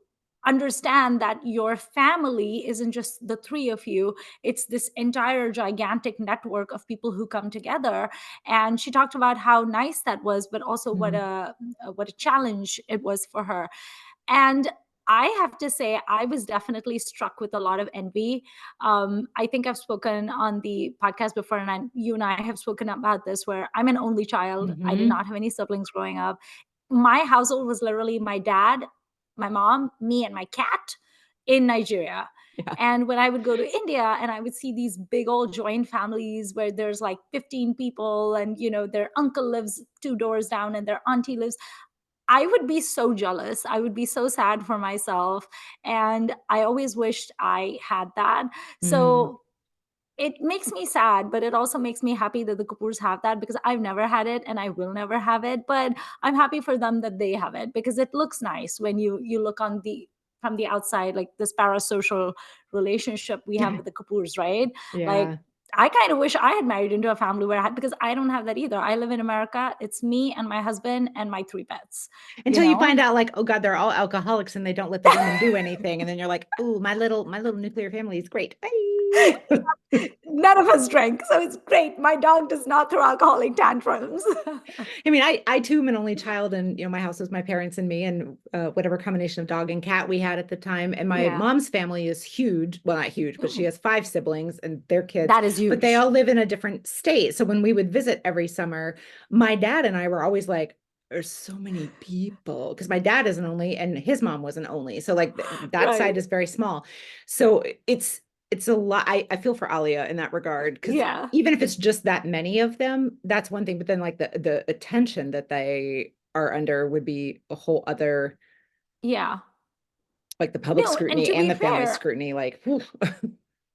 understand that your family isn't just the three of you, it's this entire gigantic network of people who come together. And she talked about how nice that was, but also Mm. what a challenge it was for her. And I have to say, I was definitely struck with a lot of envy. I think I've spoken on the podcast before, and you and I have spoken about this, where I'm an only child. I did Hmm. not have any siblings growing up. My household was literally my dad, my mom, me, and my cat in Nigeria. Yeah. And when I would go to India and I would see these big old joint families where there's like 15 people and, their uncle lives two doors down and their auntie lives, I would be so jealous. I would be so sad for myself. And I always wished I had that. Mm. So it makes me sad, but it also makes me happy that the Kapoors have that, because I've never had it and I will never have it. But I'm happy for them that they have it, because it looks nice when you look on the from the outside, like this parasocial relationship we have with the Kapoors, right? Like, Yeah. I kind of wish I had married into a family where I had, because I don't have that either. I live in America. It's me and my husband and my three pets, you Until you know? find out like, oh God, they're all alcoholics and they don't let the women do anything. And then you're like, oh, my little nuclear family is great. Bye. None of us drank, so it's great. My dog does not throw alcoholic tantrums. I mean, I too am an only child, and my house was my parents and me, and whatever combination of dog and cat we had at the time. And my Yeah. mom's family is huge. Well, not huge, but she Mhm. has 5 siblings and their kids, That is but they huge. all live in a different state. So when we would visit every summer, my dad and I were always like, there's so many people, because my dad is an only and his mom was an only. So like that Right. side is very small. So it's a lot. I feel for Alia in that regard, because Yeah. even if it's just that many of them, that's one thing. But then like the attention that they are under would be a whole other, Yeah. like the public No, and scrutiny to and be the family fair, scrutiny, like whew.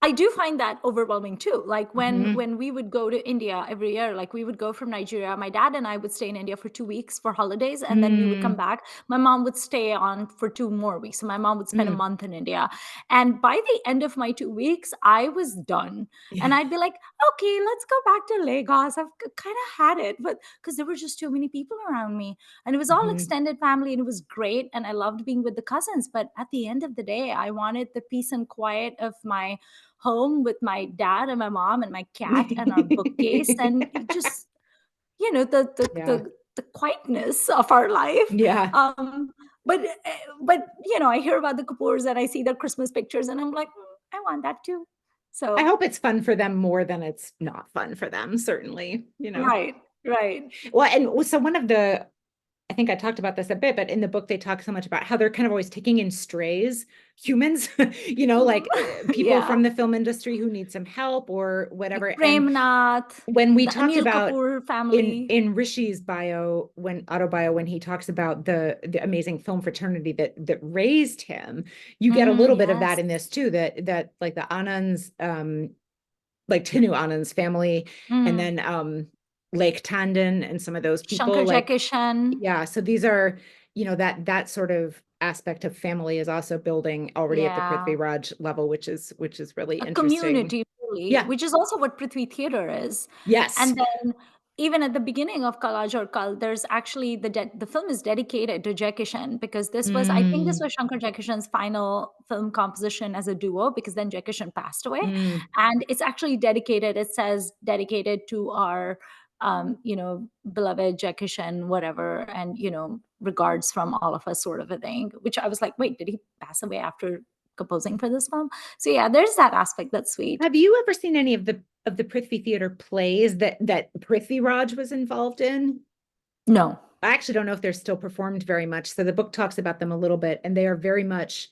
I do find that overwhelming too. Like Mhm. when we would go to India every year, like we would go from Nigeria. My dad and I would stay in India for 2 weeks for holidays, and then we would come Mm, back. My mom would stay on for 2 more weeks. So my mom would spend a mm. month in India. And by the end of my 2 weeks, I was done. And Yeah. I'd be like, okay, let's go back to Lagos. I've kind of had it, but because there were just too many people around me. And it was all Mhm. extended family, and it was great. And I loved being with the cousins. But at the end of the day, I wanted the peace and quiet of my home with my dad and my mom and my cat and our bookcase, and just, the Yeah. the quietness of our life. Yeah. But I hear about the Kapoors and I see their Christmas pictures, and I'm like, I want that too. I So hope it's fun for them more than it's not fun for them, certainly. right, right. Well, and so one of the, I think I talked about this a bit, but in the book, they talk so much about how they're kind of always taking in strays, humans, like people Yeah, from the film industry who need some help or like whatever. And Premnath, when we the talked Anil about Kapoor in family. Rishi's bio, when autobio, when he talks about the amazing film fraternity that raised him, you get a little bit of that Yes. in this too, that like the Anand's, like Tinu Anand's family, and Mm. then Lake Tandon and some of those Shankar people, like, Jaikishan. yeah, so these are, that sort of aspect of family is also building already at the Yeah. Prithviraj level, which is really A interesting. community, really, Yeah. which is also what Prithvi Theatre is. Yes. And then even at the beginning of Kal Aaj or Kal, there's actually the film is dedicated to Jai Kishan, because I think this Mm, was Shankar Jai Kishan's final film composition as a duo, because then Jai Kishan passed away. mm. And it's actually dedicated, it says dedicated to our beloved Jai Kishan, whatever, and regards from all of us, sort of a thing. Which I was like, wait, did he pass away after composing for this film? So yeah, there's that aspect that's sweet. Have you ever seen any of the Prithvi Theater plays that Prithviraj was involved in? No. I actually don't know if they're still performed very much. So the book talks about them a little bit, and they are very much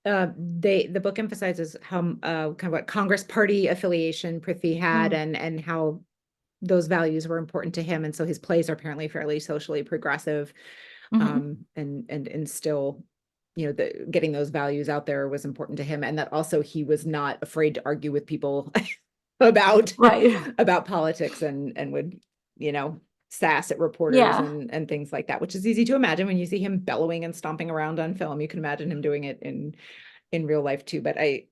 the book emphasizes how kind of what Congress Party affiliation Prithvi had, Mm. and how those values were important to him. And so his plays are apparently fairly socially progressive, Mhm. and still, getting those values out there was important to him. And that also he was not afraid to argue with people about Right. about politics, and would, sass at reporters Yeah. and things like that, which is easy to imagine when you see him bellowing and stomping around on film. You can imagine him doing it in real life too. But I,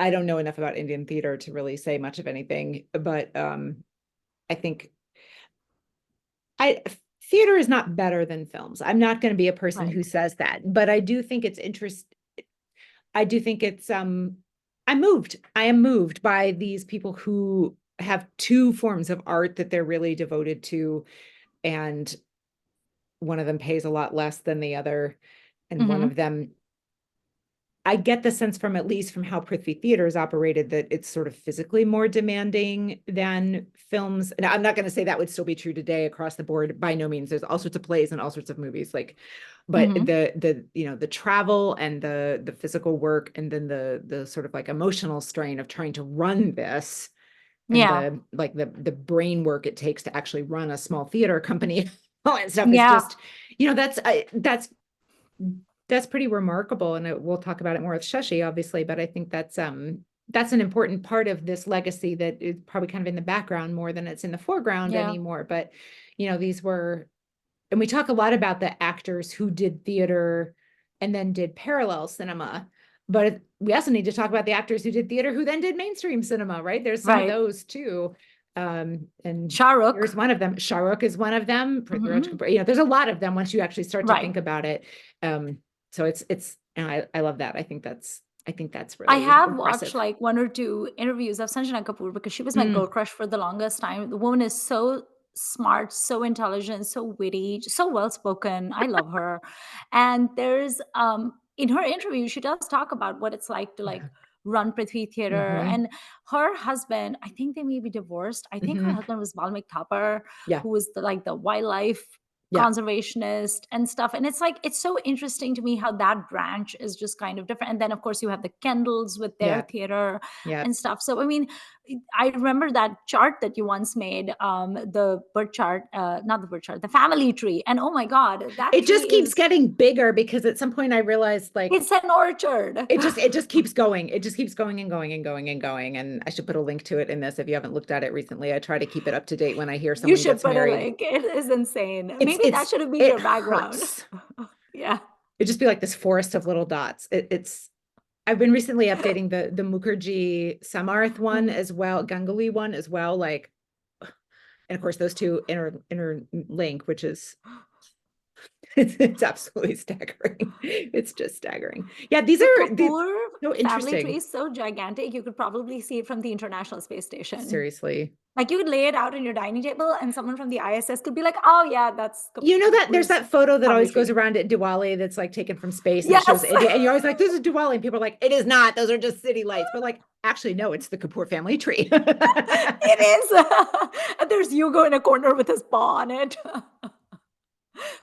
I don't know enough about Indian theater to really say much of anything. But I think I theater is not better than films. I'm not going to be a person Right. who says that, but I do think it's I do think it's I'm moved. I am moved by these people who have two forms of art that they're really devoted to, and one of them pays a lot less than the other, and one of Mhm. them, I get the sense from, at least from how Prithvi Theater is operated, that it's sort of physically more demanding than films. Now, I'm not going to say that would still be true today across the board. By no means. There's all sorts of plays and all sorts of movies, like, but Mhm. the travel and the physical work, and then the sort of like emotional strain of trying to run this, and Yeah. the brain work it takes to actually run a small theater company, all that stuff is Yeah. just, that's pretty remarkable. And we'll talk about it more with Shashi, obviously, but I think that's an important part of this legacy that is probably kind of in the background more than it's in the foreground Yeah. anymore. But, these were, and we talk a lot about the actors who did theater and then did parallel cinema. But we also need to talk about the actors who did theater who then did mainstream cinema, right? There's some of Right. those too. And Shah here's Rukh. one of them. Shah Rukh is one of them. Prithviraj Mhm. Kapoor, there's a lot of them once you actually start to Right. think about it. So I love that. I think that's I really have watched impressive. like one or two interviews of Sanjana Kapoor because she was my girl Mm, crush for the longest time. The woman is so smart, so intelligent, so witty, so well spoken. I love her. And there's in her interview, she does talk about what it's like to like yeah. run Prithvi Theater. Hmm. And her husband, I think they may be divorced. I think her Hmm. husband was Valmik Thapar, Yeah. who was the wildlife Yeah. conservationist and stuff. And it's like, it's so interesting to me how that branch is just kind of different. And then, of course, you have the Kendalls with their Yeah. theater Yeah. and stuff. So, I mean, I remember that chart that you once made, the bird chart, not the bird chart, the family tree. And oh my God, that It tree just keeps is, getting bigger because at some point I realized like it's an orchard. it just keeps going. It just keeps going and going and going and going. And I should put a link to it in this if you haven't looked at it recently. I try to keep it up to date when I hear You someone should gets put a married. link. It is insane. It's Maybe that it's should have been it your background. hurts. Yeah. It'd just be like this forest of little dots. It's I've been recently updating the Mukherjee Samarth one Mhm. as well, Ganguly one as well. Like, and of course those two interlink, which is it's absolutely staggering. It's just staggering. Yeah, these The are Kapoor so family tree interesting. is so gigantic, you could probably see it from the International Space Station. Seriously. Like, you could lay it out on your dining table, and someone from the ISS could be like, "Oh, yeah, that's You know that there's Kapoor's that photo that family always goes tree." around at Diwali that's like taken from space and it shows Yes! India, and you're always like, this is Diwali, and people are like, it is not. Those are just city lights. But like, actually, no, it's the Kapoor family tree. It is. And there's Hugo in a corner with his paw on it.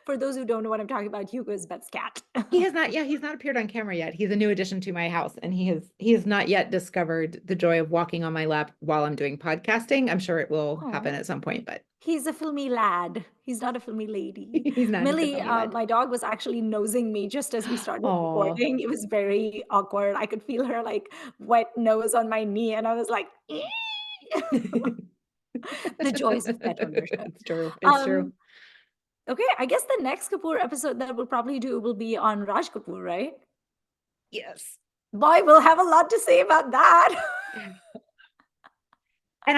For those who don't know what I'm talking about, Hugo is Beth's cat. He has not, yeah, he's not appeared on camera yet. He's a new addition to my house, and he has not yet discovered the joy of walking on my lap while I'm doing podcasting. I'm sure it will happen Oh. at some point, but He's a filmy lad. He's not a filmy lady. he's not. He's a Millie, filmy lad. my dog, was actually nosing me just as we started Oh. recording. It was very awkward. I could feel her like wet nose on my knee, and I was like, the joys of pet ownership. It's true. It's true. Um, okay, I guess the next Kapoor episode that we'll probably do will be on Raj Kapoor, right? Yes. Boy, we'll have a lot to say about that. And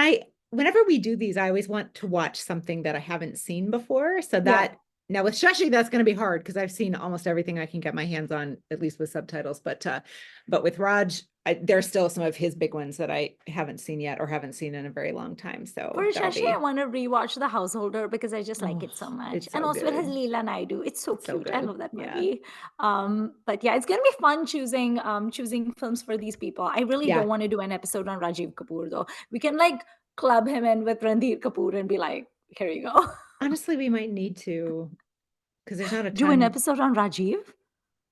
whenever we do these, I always want to watch something that I haven't seen before. So Yeah. that now with Shashi, that's going to be hard because I've seen almost everything I can get my hands on, at least with subtitles. But with Raj, there's still some of his big ones that I haven't seen yet or haven't seen in a very long time. For So that'll Shashi, I be, want to rewatch The Householder because I just like oh, it so much. it's And so also it has good. Leela Naidu. It's so It's so cute. I good. love that Yeah. movie. But yeah, it's gonna be fun choosing films for these people. I really Yeah. don't want to do an episode on Rajiv Kapoor though. We can like club him in with Ranbir Kapoor and be like, here you go. Honestly, we might need to, because there's not a Do an ton episode on Rajiv?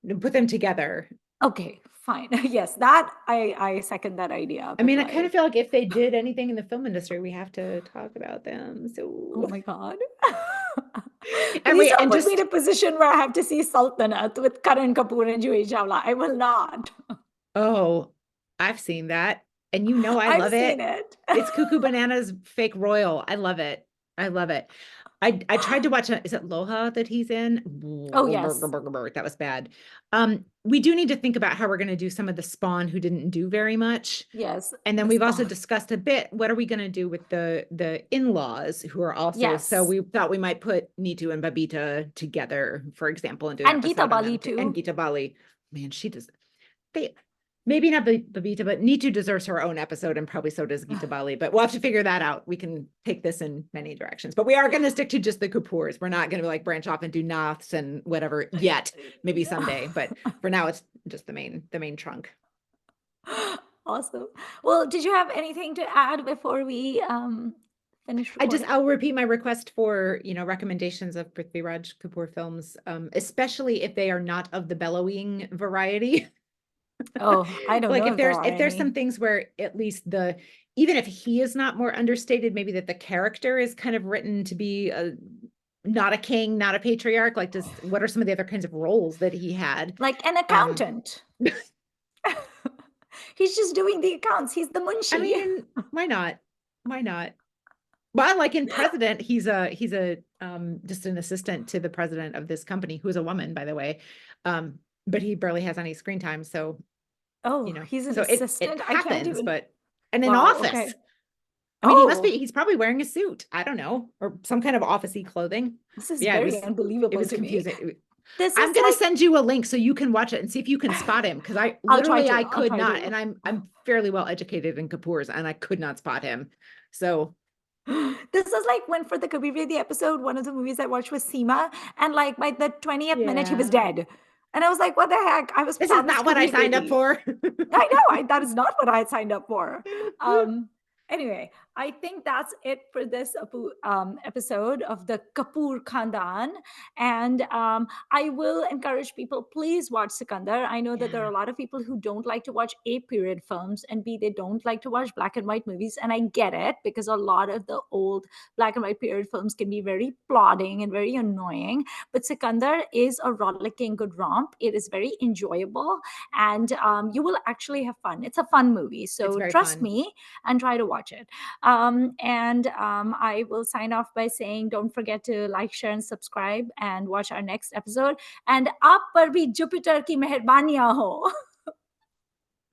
to put them together. Okay, fine. Yes, that I second that idea. I But mean, I kind of like, feel like if they did anything in the film industry, we have to talk about them. oh So, my God. and Please wait, don't and put me in just a position where I have to see Sultanat with Karan Kapoor and Juhi Chawla. I will not. oh, I've seen that, and I I've love seen it. it. It's Cuckoo Bananas Fake Royal. I love it. I love it. I tried to watch is it Loha that he's in? Oh, yes. That was bad. We do need to think about how we're going to do some of the Spawn who didn't do very much. Yes. And then The we've also Spawn. discussed a bit, what are we going to do with the in-laws who are also, so Yes. we thought we might put Neetu and Babita together, for example, and do an And Geeta episode on them Bali too. And too. Geeta Bali, man, she does, they, maybe not Babita, but Neetu deserves her own episode and probably so does Geeta Bali, but we'll have to figure that out. We can take this in many directions, but we are going to stick to just the Kapoors. We're not going to like branch off and do Naths and whatever yet, maybe someday, but for now it's just the main trunk. Awesome. Well, did you have anything to add before we finish recording? I'll repeat my request for, recommendations of Prithviraj Kapoor films, especially if they are not of the bellowing variety. Oh, I don't Like know if if there there's are if there's some any. things where at least even if he is not more understated, maybe that the character is kind of written to be not a king, not a patriarch. Like what are some of the other kinds of roles that he had? Like an Um, accountant. He's just doing the accounts. He's the I munshi. mean, why not? Why not? Well, like in president, he's a just an assistant to the president of this company, who is a woman, by the way. But he barely has any screen time, so Oh, he's an so it assistant. I can't happens, even. but and in Wow. office. Okay. I mean, Oh, he's probably wearing a suit. I don't know, or some kind of officey clothing. this is Yeah, very it unbelievable was to me. confusing. This I'm is gonna like, send you a link so you can watch it and see if you can spot him, because I'll try to. I I'll could try not, to. and I'm fairly well educated in Kapoors, and I could not spot him. So This is like when for the Kabir the episode, one of the movies I watched was Seema, and like by the 20th minute, he was yeah, dead. And I was like, what the heck? I was this is promised not what I Kabir signed up Bedi. for. I know, that is not what I had signed up for. Um, anyway, I think that's it for this episode of the Kapoor Khandan. And I will encourage people, please watch Sikandar. I know that there are Yeah, a lot of people who don't like to watch A period films, and B, they don't like to watch black and white movies. And I get it, because a lot of the old black and white period films can be very plodding and very annoying. But Sikandar is a rollicking good romp. It is very enjoyable, and you will actually have fun. It's a fun movie. it's So very trust fun. me and try to watch it. And I will sign off by saying, don't forget to like, share, and subscribe, and watch our next episode. And aap par bhi Jupiter ki meherbaniyan ho.